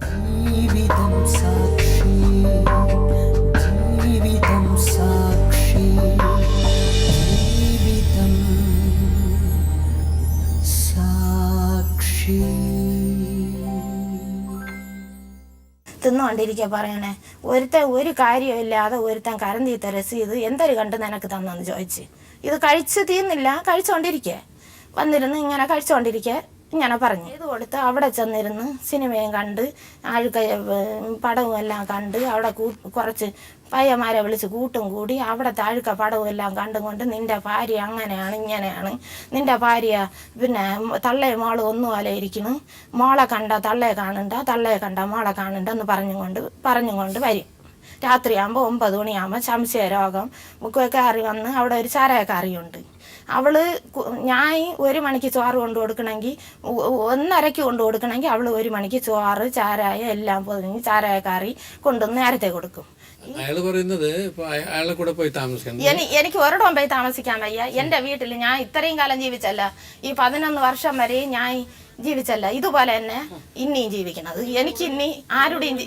ജീവിതം സാക്ഷി, ജീവിതം സാക്ഷി, ജീവിതം സാക്ഷി. തിന്നുകൊണ്ടിരിക്കുക പറയണേ, ഒരുത്തൻ ഒരു കാര്യമില്ലാതെ ഒരുത്തൻ കരന്തീത്ത രസീത് എന്തൊരു കണ്ട് നിനക്ക് തന്നെന്ന് ചോദിച്ച്. ഇത് കഴിച്ച് തീർന്നില്ല, കഴിച്ചുകൊണ്ടിരിക്കുക വന്നിരുന്ന് ഇങ്ങനെ കഴിച്ചുകൊണ്ടിരിക്കുക ഇങ്ങനെ പറഞ്ഞു. ഇത് കൊടുത്ത് അവിടെ ചെന്നിരുന്ന് സിനിമയും കണ്ട് പടവും എല്ലാം കണ്ട് അവിടെ കുറച്ച് പയ്യന്മാരെ വിളിച്ച് കൂട്ടും കൂടി അവിടുത്തെ അഴുക്ക പടവും എല്ലാം കണ്ടും കൊണ്ട് നിൻ്റെ ഭാര്യ അങ്ങനെയാണ് ഇങ്ങനെയാണ്, നിൻ്റെ ഭാര്യ പിന്നെ തള്ളയെ മോള് ഒന്നുപോലെ ഇരിക്കുന്നു, മോളെ കണ്ട തള്ളയെ കാണണ്ട, തള്ളയെ കണ്ട മോളെ കാണണ്ടെന്ന് പറഞ്ഞുകൊണ്ട് വരും. രാത്രിയാകുമ്പോൾ 9 മണിയാകുമ്പോൾ സംശയ രോഗം കയറി വന്ന് അവിടെ ഒരു ചാരായക്കാറിയുണ്ട്. അവള് ഞാൻ 1 മണിക്ക് ചോറ് കൊണ്ട് കൊടുക്കണമെങ്കിൽ 1:30 കൊണ്ട് കൊടുക്കണമെങ്കിൽ അവൾ 1 മണിക്ക് ചോറ് ചാരായ എല്ലാം പൊതിഞ്ഞ് ചാരായക്കാറി കൊണ്ടുവന്ന് നേരത്തെ കൊടുക്കും. എനിക്ക് ഒരിടവും പോയി താമസിക്കാൻ വയ്യ. എൻ്റെ വീട്ടിൽ ഞാൻ ഇത്രയും കാലം ജീവിച്ചല്ല, ഈ 11 വർഷം വരെ ഞാൻ ജീവിച്ചല്ല, ഇതുപോലെ തന്നെ ഇനിയും ജീവിക്കണത്. എനിക്ക് ഇനി ആരുടെയും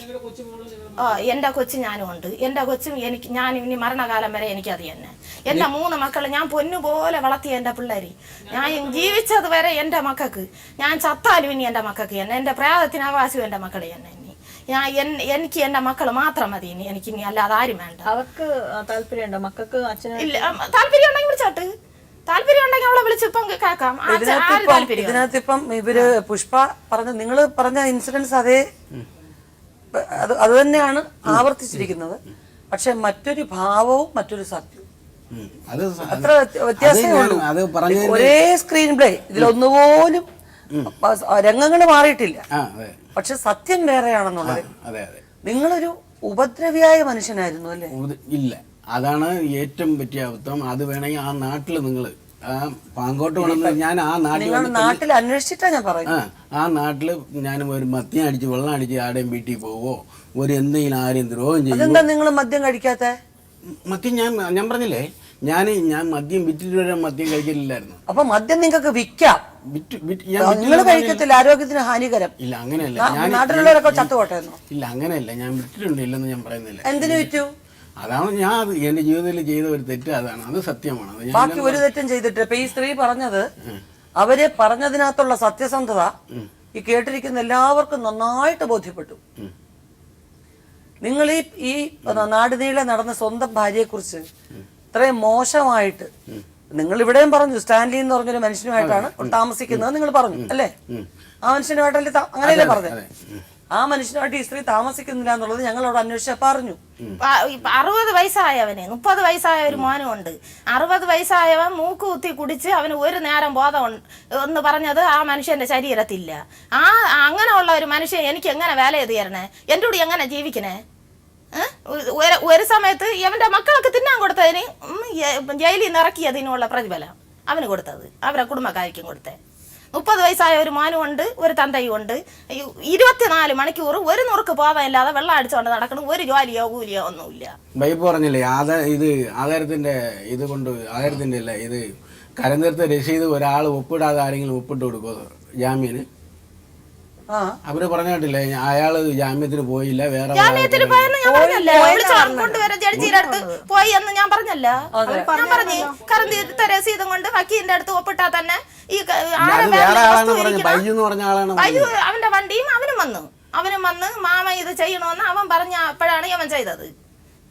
എൻ്റെ കൊച്ചു ഞാനും ഉണ്ട്, എൻ്റെ കൊച്ചും ഞാൻ ഇനി മരണകാലം വരെ എനിക്കത് തന്നെ. എൻ്റെ 3 മക്കൾ ഞാൻ പൊന്നുപോലെ വളർത്തിയ എൻ്റെ പിള്ളേർ, ഞാൻ ജീവിച്ചത് വരെ എൻ്റെ മക്കൾക്ക്, ഞാൻ ചത്താലും ഇനി എൻ്റെ മക്കൾക്ക് തന്നെ, എൻ്റെ പ്രയാസത്തിന് അവകാശവും എൻ്റെ മക്കൾ തന്നെ. എനിക്ക് എൻ്റെ മക്കൾ മാത്രം മതി, ഇനി എനിക്ക് ഇനി അല്ലാതെ ആരും വേണ്ട. അവർക്ക് താല്പര്യമുണ്ടോ മക്കൾക്ക്? ഇല്ല, താല്പര്യം ഉണ്ടെങ്കിൽ വിളിച്ചോട്ട്, താല്പര്യം ഉണ്ടെങ്കിൽ അവളെ വിളിച്ച് ഇപ്പം കേൾക്കാം. ഇതിനകത്ത് ഇപ്പം ഇവര് പുഷ്പ നിങ്ങൾ പറഞ്ഞ ഇൻസിഡൻസ് അതേ അത് തന്നെയാണ് ആവർത്തിച്ചിരിക്കുന്നത്. പക്ഷെ മറ്റൊരു ഭാവവും മറ്റൊരു സത്യവും അത്ര വ്യത്യാസമേ ഉള്ളൂ. ഒരേ സ്ക്രീൻ പ്ലേ, ഇതിലൊന്നുപോലും രംഗങ്ങൾ മാറിയിട്ടില്ല, പക്ഷെ സത്യം വേറെയാണെന്നുള്ളത്. നിങ്ങളൊരു ഉപദ്രവിയായ മനുഷ്യനായിരുന്നു അല്ലേ? ഇല്ല, അതാണ് ഏറ്റവും പറ്റിയ അബദ്ധം. അത് വേണമെങ്കിൽ ആ നാട്ടില് നിങ്ങൾ പാങ്കോട്ട് വേണമെന്ന് ഞാൻ ആ നാട്ടിൽ അന്വേഷിച്ചിട്ടാ ഞാൻ പറയുന്നത്. ആ നാട്ടില് ഞാൻ ഒരു മദ്യം അടിച്ച് വെള്ളം അടിച്ച് ആടെയും വീട്ടിൽ പോവോ ഒരു എന്തെങ്കിലും ആരെയും ദ്രോഹം ചെയ്യും. എന്താ നിങ്ങൾ മദ്യം കഴിക്കാത്ത? മദ്യം ഞാൻ പറഞ്ഞില്ലേ, ഞാൻ മദ്യം വിറ്റിട്ട് വരെ മദ്യം കഴിക്കലില്ലായിരുന്നു. അപ്പൊ മദ്യം നിങ്ങൾക്ക് വിൽക്കാം, നിങ്ങൾ കഴിക്കത്തില്ല, ആരോഗ്യത്തിന് ഹാനികരം. ഇല്ല, അങ്ങനെയല്ല. നാട്ടിലുള്ളവരൊക്കെ ചത്തുപോട്ടെന്നോ? ഇല്ല, അങ്ങനെയല്ല. ഞാൻ വിറ്റിട്ടുണ്ട്, ഇല്ലെന്ന് ഞാൻ പറയുന്നില്ല. എന്തിനു വിറ്റു? അതാണ് ഞാൻ എന്റെ ജീവിതത്തിൽ ചെയ്ത ഒരു തെറ്റ്, അതാണ്, അത് സത്യമാണ്. ബാക്കി ഒരു തെറ്റും ചെയ്തിട്ട് ഇപ്പൊ ഈ സ്ത്രീ പറഞ്ഞത്, അവരെ പറഞ്ഞതിനകത്തുള്ള സത്യസന്ധത ഈ കേട്ടിരിക്കുന്ന എല്ലാവർക്കും നന്നായിട്ട് ബോധ്യപ്പെട്ടു. നിങ്ങൾ ഈ നാടുനീളെ നടന്ന സ്വന്തം ഭാര്യയെ കുറിച്ച് ഇത്രയും മോശമായിട്ട് നിങ്ങൾ ഇവിടെയും പറഞ്ഞു, സ്റ്റാൻലി എന്ന് പറഞ്ഞൊരു മനുഷ്യനുമായിട്ടാണ് താമസിക്കുന്നത് നിങ്ങൾ പറഞ്ഞു അല്ലേ? ആ മനുഷ്യനുമായിട്ടല്ലേ അങ്ങനെയല്ലേ പറഞ്ഞത്? ആ മനുഷ്യനായിട്ട് ഈ സ്ത്രീ താമസിക്കുന്നില്ല എന്നുള്ളത് ഞങ്ങളോട് അന്വേഷിച്ച പറഞ്ഞു. 60 വയസ്സായവന് 30 വയസ്സായ ഒരു മോനും ഉണ്ട്. 60 വയസ്സായവൻ മൂക്ക് കുത്തി കുടിച്ച് അവന് ഒരു നേരം ബോധം എന്ന് പറഞ്ഞത് ആ മനുഷ്യന്റെ ശരീരത്തില്ല. അങ്ങനെയുള്ള ഒരു മനുഷ്യൻ എനിക്ക് എങ്ങനെ വേല ചെയ്ത് തരണേ? എൻ്റെ കൂടി എങ്ങനെ ജീവിക്കണേ? ഒരു സമയത്ത് അവന്റെ മക്കളൊക്കെ തിന്നാൻ കൊടുത്തതിന് ജയിലിൽ നിന്ന് ഇറക്കിയതിനുള്ള പ്രതിഫലം അവന് കൊടുത്തത്, അവരുടെ കുടുംബക്കാർക്കും കൊടുത്തേ. 30 വയസ്സായ ഒരു മോനും ഉണ്ട്, ഒരു തന്തയും ഉണ്ട്. 24 മണിക്കൂർ ഒരു നുറുക്ക് പോകാനില്ലാതെ വെള്ളം അടിച്ചുകൊണ്ട് നടക്കണം, ഒരു ജോലിയോ കൂലിയോ ഒന്നുമില്ല. ബൈബ് പറഞ്ഞില്ലേ, ആധാരത്തിന്റെ ഇത് കൊണ്ട് ആധാരത്തിന്റെ അല്ല, ഇത് കരന്തീർത്ത രസീത് ഒരാൾ ഒപ്പിടാതെ ആരെങ്കിലും ഒപ്പിട്ട് കൊടുക്കുമോ ജാമ്യന്? അവര് പറഞ്ഞിട്ടില്ലേ, അയാള് ജാമ്യത്തിന് പോയില്ല, വേറെ ജാമ്യത്തിന് പോയെന്ന് ഞാൻ പറഞ്ഞല്ലേ, കൊണ്ടുവരാൻ ജഡ്ജിയുടെ അടുത്ത് പോയി എന്ന് ഞാൻ പറഞ്ഞല്ല. ഞാൻ പറഞ്ഞു കരന്തീർത്ത രസീതും കൊണ്ട് വക്കീലിന്റെ അടുത്ത് ഒപ്പിട്ടാ തന്നെ ഈ അവന്റെ വണ്ടിയും അവനും വന്ന് മാമ ഇത് ചെയ്യണമെന്ന് അവൻ പറഞ്ഞ അപ്പോഴാണ് അവൻ ചെയ്തത്.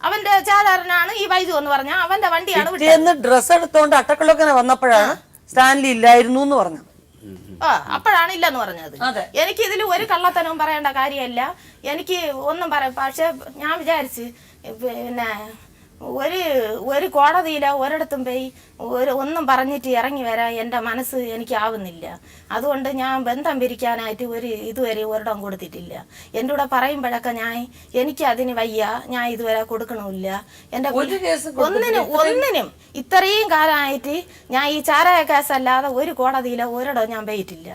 അവന്റെ ചാതാരനാണ് ഈ വൈജു എന്ന് പറഞ്ഞ അവന്റെ വണ്ടിയാണ്. ഡ്രസ് എടുത്തോണ്ട് അട്ടക്കളൊക്കെ വന്നപ്പോഴാണ് സ്റ്റാൻലി ഇല്ലായിരുന്നു എന്ന് പറഞ്ഞത്. അപ്പോഴാണ് ഇല്ലെന്ന് പറഞ്ഞത്. എനിക്ക് ഇതിൽ ഒരു കള്ളത്തനവും പറയേണ്ട കാര്യമല്ല, എനിക്ക് ഒന്നും പറയാം. പക്ഷെ ഞാൻ വിചാരിച്ച് പിന്നെ ഒരു കോടതിയിലോ ഒരിടത്തും പോയി ഒന്നും പറഞ്ഞിട്ട് ഇറങ്ങി വരാൻ എൻ്റെ മനസ്സ് എനിക്ക് ആവുന്നില്ല. അതുകൊണ്ട് ഞാൻ ബന്ധം പിരിക്കാനായിട്ട് ഇതുവരെ ഒരിടം കൊടുത്തിട്ടില്ല. എൻ്റെ കൂടെ പറയുമ്പോഴൊക്കെ എനിക്ക് അതിന് വയ്യ, ഞാൻ ഇതുവരെ കൊടുക്കണമില്ല. എൻ്റെ ഒന്നിനും ഇത്രയും കാലമായിട്ട് ഞാൻ ഈ ചാരായ കേസല്ലാതെ ഒരു കോടതിയിലോ ഒരിടം ഞാൻ പോയിട്ടില്ല.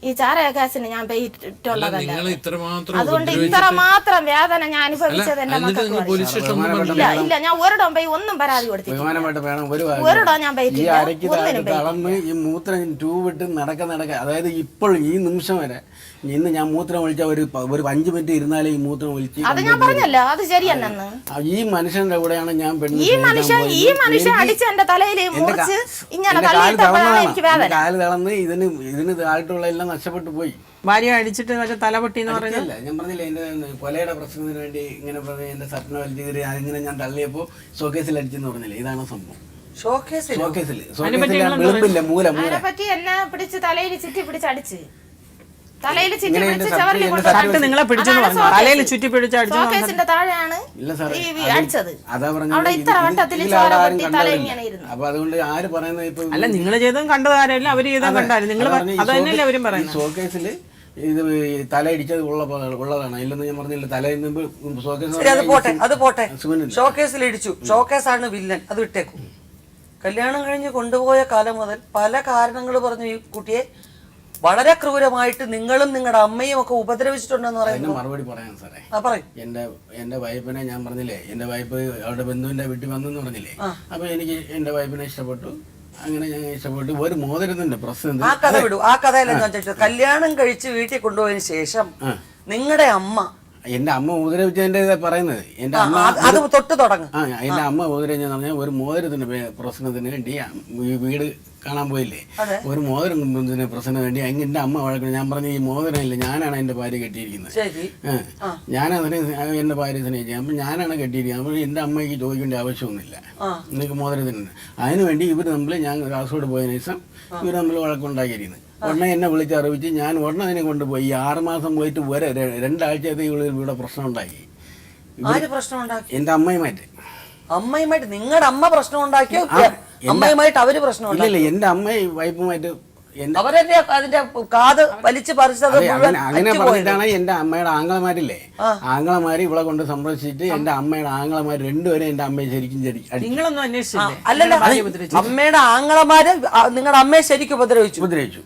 ഈ ചാരായ കേസിന് ഞാൻ പോയിട്ടുള്ളതല്ല. അതുകൊണ്ട് ഇത്രമാത്രം വേദന ഞാൻ അനുഭവിച്ചത് എന്റെ മക്കൾക്ക് ഇല്ല. ഞാൻ ഒരിടം പോയി ഒന്നും പരാതി കൊടുത്തിട്ടില്ല, ഒരിടം ഞാൻ പോയിട്ടില്ല. ഈ മൂത്രം ട്യൂബ് ഇട്ട് നടക്ക അതായത് ഇപ്പോഴും ഈ നിമിഷം വരെ ഇന്ന് ഞാൻ മൂത്രം ഒഴിച്ച ഒരു 5 മിനിറ്റ് ഇരുന്നാലേ ഈ മൂത്രം ഒഴിച്ച് അത് ഞാൻ പറഞ്ഞല്ലോ, അത് ശരിയല്ലെന്ന്. ഈ മനുഷ്യന്റെ കൂടെയാണ് ഞാൻ ഈ മനുഷ്യൻ അടിച്ച് എന്റെ തലയിൽ മുറിച്ച് ഇങ്ങനെ തലയിട്ടപ്പോഴാണ് എനിക്ക് വേദന. കാല് തളർന്ന് ഇതിന് താഴെയുള്ള എല്ലാം നഷ്ടപ്പെട്ടു പോയി. ഭാര്യ അടിച്ചിട്ട് മറ്റേ തലപൊട്ടി എന്ന് പറഞ്ഞില്ല. ഞാൻ പറഞ്ഞില്ല എന്റെ കൊലയുടെ പ്രശ്നത്തിന് വേണ്ടി ഇങ്ങനെ പറഞ്ഞ എന്റെ സർട്ടിനെ വലിച്ചു അതിങ്ങനെ ഞാൻ തള്ളിയപ്പോ ഷോക്കേസിൽ അടിച്ചെന്ന് പറഞ്ഞില്ലേ, ഇതാണ് സംഭവം. ഷോക്കേസിൽ വിളിമ്പില്ല മൂല അതിനെ പറ്റി എന്നെ പിടിച്ച് തലയിൽ ചുറ്റി പിടിച്ച് അടിച്ച് തലയിൽ ചുറ്റി ഇങ്ങനെ പിടിച്ച് എന്റെ ചവറിൽ കൊണ്ട് ഷർട്ട് നിങ്ങളെ പിടിച്ചെന്ന് പറഞ്ഞു, തലയിൽ ചുറ്റി പിടിച്ച് അടിച്ചു. ഷോക്കേസിന്റെ താഴെയാണ് ഇല്ല സാറേ, ഈ അടിച്ചത്. അതാ അവിടെ ഇത്ര വട്ടത്തിൽ ചോര പൊട്ടി തല ഇങ്ങനെ ഇരുന്നു. അപ്പൊ അതുകൊണ്ട് ആര് പറയുന്നത് ഇപ്പൊ അല്ല, നിങ്ങൾ ചെയ്തതും കണ്ടത് ആരല്ല, അവര് ചെയ്തും കണ്ടാലും നിങ്ങൾ അത് തന്നെയല്ലേ അവരും പറയുന്നത്. ഷോക്കേസിൽ ഇത് തല ഇടിച്ചത് ഉള്ളതാണ്. ഇല്ലെന്ന് ഞാൻ പറഞ്ഞില്ല. തലയിൽ നിന്ന് അത് പോട്ടെ ഷോക്കേസിൽ ഇടിച്ചു. ഷോക്കേസാണ് വില്ലൻ, അത് വിട്ടേക്കും. കല്യാണം കഴിഞ്ഞ് കൊണ്ടുപോയ കാലം മുതൽ പല കാരണങ്ങൾ പറഞ്ഞു ഈ കുട്ടിയെ വളരെ ക്രൂരമായിട്ട് നിങ്ങളും നിങ്ങളുടെ അമ്മയും ഒക്കെ ഉപദ്രവിച്ചിട്ടുണ്ടെന്ന് പറയുന്നത്. മറുപടി പറയാൻ സാറേ, പറയും. എന്റെ വൈഫിനെ ഞാൻ പറഞ്ഞില്ലേ, എന്റെ വൈഫ് അവിടെ ബന്ധുവിന്റെ വീട്ടിൽ വന്നെന്ന് പറഞ്ഞില്ലേ. അപ്പൊ എനിക്ക് എന്റെ വൈഫിനെ ഇഷ്ടപ്പെട്ടു. അങ്ങനെ ഞാൻ ഇഷ്ടപ്പെട്ടു. ഒരു മോതിരത്തിന്റെ പ്രശ്നം ആ കഥ വിടൂ. ആ കഥയല്ല ഞാൻ ചോദിച്ചത്. കല്യാണം കഴിച്ച് വീട്ടിൽ കൊണ്ടുപോയതിന് ശേഷം നിങ്ങളുടെ അമ്മ, എന്റെ അമ്മ ഉപദ്രവിച്ചതിന്റെ പറയുന്നത്. എന്റെ അമ്മ അത് തൊട്ട് തുടങ്ങും. എന്റെ അമ്മ ഉപദ്രവിച്ചെന്ന് പറഞ്ഞാൽ ഒരു മോതിരത്തിന്റെ പ്രശ്നത്തിന് വേണ്ടി ഈ വീട് കാണാൻ പോയില്ലേ, ഒരു മോതിരം പ്രശ്നത്തിന് വേണ്ടി എന്റെ അമ്മ വഴക്കണം. ഞാൻ പറഞ്ഞു ഈ മോതിരം ഇല്ല, ഞാനാണ് എന്റെ ഭാര്യ കെട്ടിയിരിക്കുന്നത്. ഞാനതിനെ എന്റെ ഭാര്യ സ്നേഹിച്ചത്. അപ്പൊ ഞാനാണ് കെട്ടിയിരിക്കുന്നത്. അപ്പോൾ എന്റെ അമ്മയ്ക്ക് ചോദിക്കേണ്ട ആവശ്യമൊന്നുമില്ല, നിങ്ങൾക്ക് മോതിരത്തിന്. അതിനുവേണ്ടി ഇവർ തമ്മിൽ ഞാൻ കാസർഗോഡ് പോയതിനു ശേഷം ഇവർ തമ്മിൽ വഴക്കുണ്ടാക്കിയിരിക്കുന്നത്. ഉടനെ എന്നെ വിളിച്ചറിയിച്ച് ഞാൻ ഉടനെ അതിനെ കൊണ്ടുപോയി. 6 മാസം പോയിട്ട് 2 ആഴ്ചത്തെ ഇവിടെ പ്രശ്നം ഉണ്ടാക്കി. എന്റെ അമ്മയുമായിട്ട് നിങ്ങളുടെ അമ്മ പ്രശ്നം ഉണ്ടാക്കിയോ? അമ്മയുമായിട്ട് അവര് പ്രശ്നം ഇല്ലല്ലേ, എന്റെ അമ്മയും വൈഫുമായിട്ട് അവരല്ലേ അതിന്റെ കാത് വലിച്ചു പറിച്ചത്. അങ്ങനെ പറഞ്ഞിട്ടാണ് എന്റെ അമ്മയുടെ ആങ്ങളമാരില്ലേ, ആങ്ങളമാര് ഇവിടെ കൊണ്ട് സന്ദർശിച്ചിട്ട് എന്റെ അമ്മയുടെ ആങ്ങളമാര് രണ്ടുപേരും എന്റെ അമ്മയെ ശരിക്കും നിങ്ങളൊന്നും അന്വേഷിച്ചില്ലേ? അല്ലല്ല, അമ്മയുടെ ആങ്ങളമാര് നിങ്ങളുടെ അമ്മയെ ശരിക്കും ഉപദ്രവിച്ചു.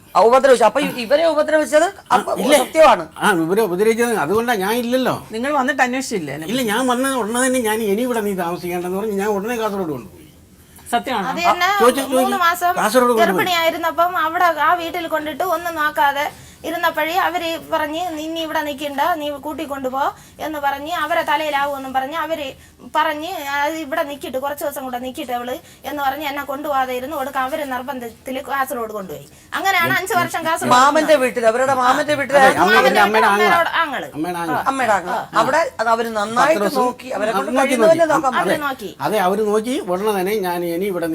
അപ്പൊ ഇവരെ ഉപദ്രവിച്ചത് സത്യമാണ്. ഇവരെ ഉപദ്രവിച്ചത് അതുകൊണ്ടാണ്. ഞാൻ ഇല്ലല്ലോ. നിങ്ങൾ വന്നിട്ട് അന്വേഷിച്ചില്ലേ? ഇല്ല, ഞാൻ വന്ന ഉടനെ തന്നെ ഞാൻ ഇനി ഇവിടെ നീ താമസിക്കേണ്ടെന്ന് പറഞ്ഞ് ഞാൻ ഉടനെ കാസർഗോഡ് കൊണ്ടുപോയി. അത് തന്നെ 3 മാസം ഗർഭിണിയായിരുന്നപ്പം അവിടെ ആ വീട്ടിൽ കൊണ്ടിട്ട് ഒന്നും നോക്കാതെ ഇരുന്നപ്പോഴേ അവര് പറഞ്ഞ് നിന്നെ ഇവിടെ നിൽക്കണ്ട, നീ കൂട്ടിക്കൊണ്ടുപോ എന്ന് പറഞ്ഞ് അവരെ തലയിലാവുമെന്നും പറഞ്ഞ് അവര് പറഞ്ഞ് ഇവിടെ നിൽക്കിട്ട് കുറച്ച് ദിവസം കൂടെ നിൽക്കിട്ട് അവള് എന്ന് പറഞ്ഞ് എന്നെ കൊണ്ടുപോകാതെ ഇരുന്ന് കൊടുക്കാം. അവര് നിർബന്ധത്തിൽ കാസർഗോഡ് കൊണ്ടുപോയി. അങ്ങനെയാണ് 5 വർഷം കാസർഗോഡ്. മാമന്റെ വീട്ടിൽ, അവരുടെ മാമന്റെ വീട്ടിൽ അവിടെ അവര് നന്നായിട്ട് നോക്കി, അവരെ നോക്കി. അതെ, അവര് നോക്കി. ഉടനെ തന്നെ ഞാൻ ഇനി ഇവിടെ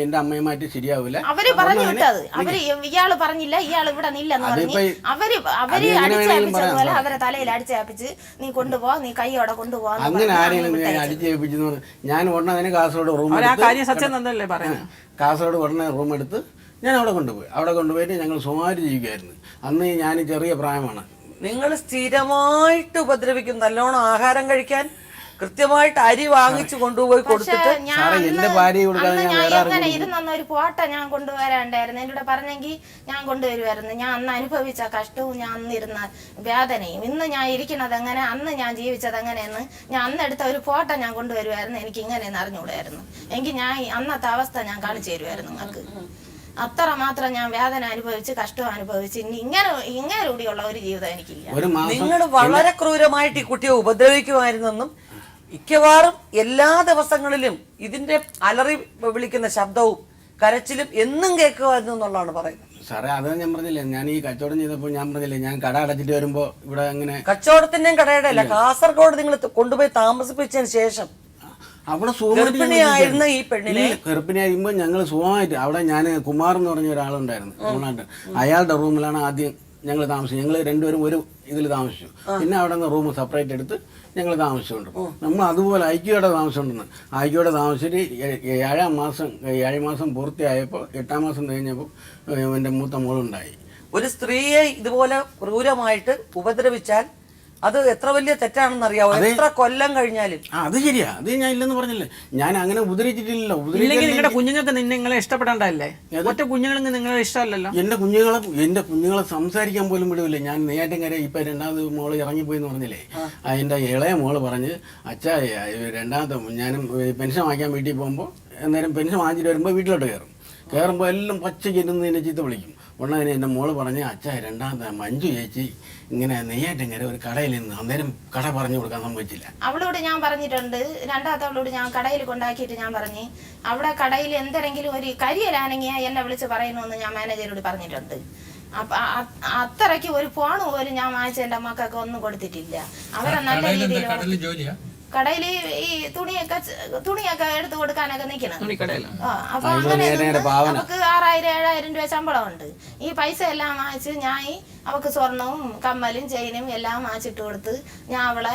എന്റെ അമ്മയുമായിട്ട് ശരിയാവില്ല. അവര് പറഞ്ഞു വിട്ടത്. അവര് ഇയാള് പറഞ്ഞില്ല, ഇയാൾ ഇവിടെ നില്ലെന്ന് പറഞ്ഞ് അവര് അടിച്ചേപ്പിച്ചതുപോലെ അവരെ തലയിൽ അടിച്ചേപ്പിച്ച് നീ കൊണ്ടുപോ, നീ കൈയോടെ കൊണ്ടുപോ. അങ്ങനെ ആരെങ്കിലും അടിച്ചേപ്പിച്ചെന്ന് പറഞ്ഞു. ഞാൻ ഉടനെ തന്നെ കാസർഗോഡ് ഉടനെ റൂം എടുത്ത് ഞാൻ അവിടെ കൊണ്ടുപോയിട്ട് ഞങ്ങൾ സുമാരി ജീവിക്കുമായിരുന്നു. അന്ന് ഞാൻ ചെറിയ പ്രായമാണ്. നിങ്ങൾ സ്ഥിരമായിട്ട് ഉപദ്രവിക്കും. നല്ലോണം ആഹാരം കഴിക്കാൻ കൃത്യമായിട്ട് അരി വാങ്ങിച്ചു കൊണ്ടുപോയി കൊടുത്തിട്ട് എന്റെ ഭാര്യ എങ്ങനെ ഇരുന്ന ഒരു ഫോട്ടോ ഞാൻ കൊണ്ടുവരാണ്ടായിരുന്നു. എന്നോട് പറഞ്ഞെങ്കിൽ ഞാൻ കൊണ്ടുവരുമായിരുന്നു. ഞാൻ അന്ന് അനുഭവിച്ച കഷ്ടവും ഞാൻ അന്നിരുന്ന വേദനയും ഇന്ന് ഞാൻ ഇരിക്കുന്നത് എങ്ങനെ, അന്ന് ഞാൻ ജീവിച്ചത് എങ്ങനെയെന്ന് ഞാൻ അന്നെടുത്ത ഒരു ഫോട്ടോ ഞാൻ കൊണ്ടുവരുമായിരുന്നു. എനിക്ക് ഇങ്ങനെയെന്ന് അറിഞ്ഞുകൂടായിരുന്നു. എങ്കിൽ ഞാൻ അന്നത്തെ അവസ്ഥ ഞാൻ കാണിച്ചു തരുമായിരുന്നു നിങ്ങൾക്ക്. അത്ര മാത്രം ഞാൻ വേദന അനുഭവിച്ച് കഷ്ടം അനുഭവിച്ച് ഇങ്ങനെ കൂടിയുള്ള ഒരു ജീവിതം എനിക്കില്ല. നിങ്ങൾ വളരെ ക്രൂരമായിട്ട് ഈ കുട്ടിയെ ഉപദ്രവിക്കുമായിരുന്നെന്നും മിക്കവാറും എല്ലാ ദിവസങ്ങളിലും ഇതിന്റെ അലറി വിളിക്കുന്ന ശബ്ദവും കരച്ചിലും എന്നും കേൾക്കുമായിരുന്നു എന്നുള്ളതാണ് പറയുന്നത്. സാറേ, അത് ഞാൻ പറഞ്ഞില്ലേ, ഞാൻ ഈ കച്ചവടം ചെയ്തപ്പോൾ ഞാൻ പറഞ്ഞില്ലേ, ഞാൻ കട അടച്ചിട്ട് വരുമ്പോ ഇവിടെ അങ്ങനെ കച്ചവടത്തിന്റെയും കടയുടെ അല്ല, കാസർഗോഡ് നിങ്ങൾ കൊണ്ടുപോയി താമസിപ്പിച്ചതിന് ശേഷം അവിടെ ഗർഭിണിയായിരുന്ന ഈ പെണ്ണിനെ ഗർഭിണിയായിരിക്കുമ്പോൾ ഞങ്ങൾ സുഖമായിട്ട് അവിടെ ഞാൻ കുമാർ എന്ന് പറഞ്ഞ ഒരാളുണ്ടായിരുന്നു തമിഴ്നാട്ടിൽ. അയാളുടെ റൂമിലാണ് ആദ്യം ഞങ്ങൾ താമസിച്ചത്. ഞങ്ങൾ രണ്ടുപേരും ഒരു ഇതിൽ താമസിച്ചു. പിന്നെ അവിടെ നിന്ന് റൂം സെപ്പറേറ്റ് എടുത്ത് ഞങ്ങൾ താമസിച്ചുകൊണ്ട് നമ്മൾ അതുപോലെ ഐക്യയുടെ താമസിച്ചുകൊണ്ടിരുന്നു. ഐക്യയുടെ താമസിച്ചിട്ട് 7 മാസം പൂർത്തിയായപ്പോൾ 8-ാം മാസം കഴിഞ്ഞപ്പോൾ എൻ്റെ മൂത്ത മോളുണ്ടായി. ഒരു സ്ത്രീയെ ഇതുപോലെ ക്രൂരമായിട്ട് ഉപദ്രവിച്ചാൽ അത് എത്ര വലിയ തെറ്റാണെന്ന് അറിയാവോ? എത്ര കൊല്ലം കഴിഞ്ഞാലും. അത് ശരിയാ, അത് ഞാൻ ഇല്ലെന്ന് പറഞ്ഞില്ലേ. ഞാൻ അങ്ങനെ ഉപദ്രവിച്ചിട്ടില്ലല്ലോ. നിങ്ങളുടെ കുഞ്ഞുങ്ങൾക്ക് നിങ്ങളെ ഇഷ്ടപ്പെടണ്ടല്ലേ? ഒറ്റ കുഞ്ഞുങ്ങൾക്ക് നിങ്ങളെ ഇഷ്ടമല്ലല്ലോ. എന്റെ കുഞ്ഞുങ്ങളെ സംസാരിക്കാൻ പോലും വിടില്ല. ഞാൻ നെയ്യാറ്റിൻകര ഇപ്പൊ 2ാമത് മോള് ഇറങ്ങിപ്പോയി എന്ന് പറഞ്ഞില്ലേ, അതിന്റെ ഇളയ മോള് പറഞ്ഞ് അച്ഛാ 2ാമത്തെ ഞാനും പെൻഷൻ വാങ്ങിക്കാൻ വീട്ടിൽ പോകുമ്പോൾ അന്നേരം പെൻഷൻ വാങ്ങിച്ചിട്ട് വരുമ്പോൾ വീട്ടിലോട്ട് കയറുമ്പോൾ എല്ലാം പച്ചയ്ക്ക് ഇരുന്ന് എന്നെ ചീത്ത വിളിക്കും. ഉടനെ എൻ്റെ മോള് പറഞ്ഞ് അച്ഛാ രണ്ടാമത്തെ മഞ്ജു ചേച്ചി ഇങ്ങനെ നെയ്യാറ്റിൻകര ഒരു കടയിൽ നിന്ന് അന്നേരം കട പറഞ്ഞു കൊടുക്കാൻ സംഭവിച്ചില്ല. അവളോട് ഞാൻ പറഞ്ഞിട്ടുണ്ട്, രണ്ടാമത്തവളോട് ഞാൻ കടയിൽ കൊണ്ടാക്കിയിട്ട് ഞാൻ പറഞ്ഞ് അവിടെ കടയിൽ എന്തെങ്കിലും ഒരു കരിയലാണെങ്കിൽ എന്നെ വിളിച്ച് പറയണമെന്ന് ഞാൻ മാനേജരോട് പറഞ്ഞിട്ടുണ്ട്. അപ്പൊ അത്രയ്ക്ക് ഒരു ഫോൺ പോലും ഞാൻ വാങ്ങിച്ച എൻ്റെ മക്കൾക്ക് ഒന്നും കൊടുത്തിട്ടില്ല. അവരെ നല്ല രീതിയിൽ കടയിൽ ഈ തുണിയൊക്കെ എടുത്തു കൊടുക്കാനൊക്കെ നിൽക്കണം. അപ്പൊ അങ്ങനെ അവക്ക് 6,000-7,000 രൂപ ശമ്പളമുണ്ട്. ഈ പൈസ എല്ലാം വാങ്ങിച്ച് ഞാൻ അവക്ക് സ്വർണവും കമ്മലും ചെയിനും എല്ലാം വാങ്ങിച്ചിട്ട് കൊടുത്ത് ഞാൻ അവളെ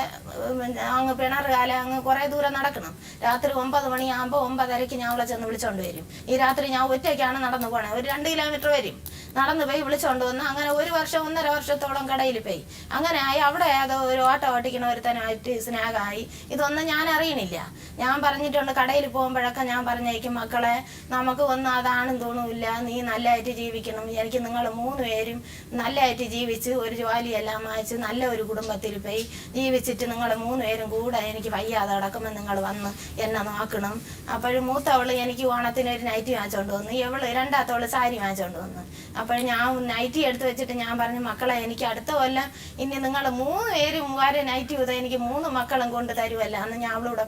അങ്ങ് പിണറുകാലം അങ്ങ് കുറെ ദൂരം നടക്കണം. രാത്രി 9 മണിയാകുമ്പോൾ 9:30 ഞാൻ അവളെ ചെന്ന് വിളിച്ചോണ്ട് വരും. ഈ രാത്രി ഞാൻ ഒറ്റയ്ക്കാണ് നടന്നു പോണേ. ഒരു 2 കിലോമീറ്റർ വരും നടന്നു പോയി വിളിച്ചോണ്ട് വന്ന്. അങ്ങനെ 1 വർഷം 1.5 വർഷത്തോളം കടയിൽ പോയി. അങ്ങനെ ആയി. അവിടെ ഏതോ ഒരു ഓട്ടോ ഓട്ടിക്കണ ഒരുത്തനായിട്ട് സ്നേഹമായി. ഇതൊന്നും ഞാൻ അറിയണില്ല. ഞാൻ പറഞ്ഞിട്ടുണ്ട് കടയിൽ പോകുമ്പോഴൊക്കെ ഞാൻ പറഞ്ഞേക്കും, മക്കളെ നമുക്ക് ഒന്നും അതാണെന്ന് തോന്നുന്നില്ല, നീ നല്ലതായിട്ട് ജീവിക്കണം. എനിക്ക് നിങ്ങൾ 3 പേരും നല്ലതായിട്ട് ജീവിച്ച് ഒരു ജോലിയെല്ലാം വാങ്ങിച്ച് നല്ല ഒരു കുടുംബത്തിൽ പോയി ജീവിച്ചിട്ട് നിങ്ങൾ 3 പേരും കൂടെ എനിക്ക് വയ്യാതെ കിടക്കുമ്പോൾ നിങ്ങൾ വന്ന് എന്നെ നോക്കണം. അപ്പോഴും മൂത്തവള് എനിക്ക് ഓണത്തിന് ഒരു നൈറ്റി വാങ്ങിച്ചോണ്ട് വന്നു. രണ്ടാമത്തവള് സാരി വാങ്ങിച്ചോണ്ട് വന്നു. അപ്പോൾ ഞാൻ നൈറ്റി എടുത്ത് വെച്ചിട്ട് ഞാൻ പറഞ്ഞു, മക്കളെ എനിക്ക് അടുത്ത കൊല്ലം ഇനി നിങ്ങൾ 3 പേരും വരെ നൈറ്റി ചെയ്താൽ എനിക്ക് 3 മക്കളും കൊണ്ട് തരുമല്ല എന്ന് ഞാൻ അവളോട്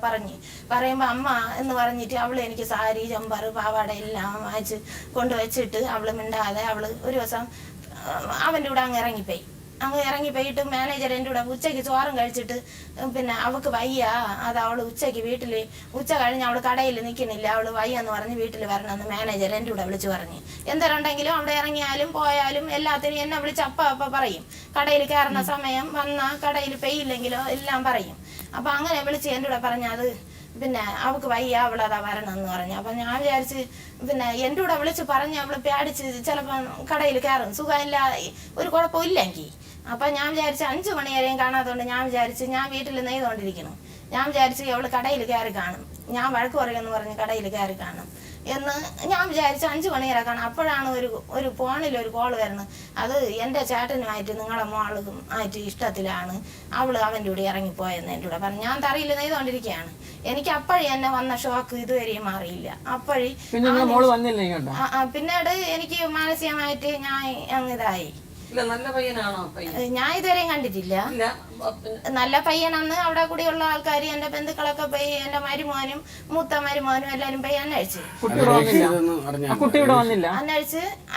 പറയുമ്പോൾ അമ്മ എന്ന് പറഞ്ഞിട്ട് അവൾ എനിക്ക് സാരി ജമ്പർ പാവാട എല്ലാം വാങ്ങിച്ച് കൊണ്ടുവച്ചിട്ട് അവൾ മിണ്ടാതെ അവൾ ഒരു ദിവസം അവൻ്റെ കൂടെ അങ്ങ് ഇറങ്ങിപ്പോയിട്ട് മാനേജർ എൻ്റെ കൂടെ ഉച്ചയ്ക്ക് ചോറും കഴിച്ചിട്ട് പിന്നെ അവൾക്ക് വയ്യ, അത് അവൾ ഉച്ചയ്ക്ക് വീട്ടിൽ ഉച്ച കഴിഞ്ഞ് അവൾ കടയിൽ നിൽക്കണില്ല, അവൾ വയ്യ എന്ന് പറഞ്ഞ് വീട്ടിൽ വരണമെന്ന് മാനേജർ എൻ്റെ കൂടെ വിളിച്ച് പറഞ്ഞ്. എന്തെങ്കിലും അവിടെ ഇറങ്ങിയാലും പോയാലും എല്ലാത്തിനും എന്നെ വിളിച്ച് അപ്പ പറയും. കടയിൽ കയറുന്ന സമയം വന്നാൽ കടയിൽ പെയ്യില്ലെങ്കിലോ എല്ലാം പറയും. അപ്പം അങ്ങനെ വിളിച്ച് എൻ്റെ കൂടെ പറഞ്ഞ് അത് പിന്നെ അവൾക്ക് വയ്യ, അവളതാ വരണമെന്ന് പറഞ്ഞു. അപ്പം ഞാൻ വിചാരിച്ച് പിന്നെ എൻ്റെ കൂടെ വിളിച്ച് പറഞ്ഞ് അവൾ പേടിച്ച് ചിലപ്പം കടയിൽ കയറും, സുഖമില്ല, ഒരു കുഴപ്പമില്ലെങ്കിൽ. അപ്പം ഞാൻ വിചാരിച്ച് 5 മണി വരെയും കാണാത്തതുകൊണ്ട് ഞാൻ വിചാരിച്ച് ഞാൻ വീട്ടിൽ നെയ്തുകൊണ്ടിരിക്കണം. ഞാൻ വിചാരിച്ച് അവൾ കടയിൽ കയറി കാണും, ഞാൻ വഴക്ക് പറയുമെന്ന് പറഞ്ഞ് കടയിൽ കയറി കാണും എന്ന് ഞാൻ വിചാരിച്ച് 5 മണി വരെ കാണാം. അപ്പോഴാണ് ഒരു ഫോണിൽ ഒരു കോൾ വരുന്നത്. അത് എൻ്റെ ചേട്ടനുമായിട്ട് നിങ്ങളെ മോളും ആയിട്ട് ഇഷ്ടത്തിലാണ്, അവൻ്റെ കൂടെ ഇറങ്ങിപ്പോയെന്ന് എൻ്റെ കൂടെ പറഞ്ഞു. ഞാൻ തറയിൽ നെയ്തുകൊണ്ടിരിക്കുകയാണ്. എനിക്ക് അപ്പോഴേ എന്നെ വന്ന ഷോക്ക് ഇതുവരെയും മാറിയില്ല. അപ്പോഴേ പിന്നീട് എനിക്ക് മാനസികമായിട്ട് ഞാൻ അങ്ങിതായി. നല്ല പയ്യനാണോ? ഞാൻ ഇതുവരെയും കണ്ടിട്ടില്ല. നല്ല പയ്യനെന്ന് അവിടെ കൂടിയുള്ള ആൾക്കാർ എൻ്റെ ബന്ധുക്കളൊക്കെ പോയി എൻ്റെ മരുമോനും മൂത്ത മരുമോനും എല്ലാരും പോയി അന്വേഷിച്ചു.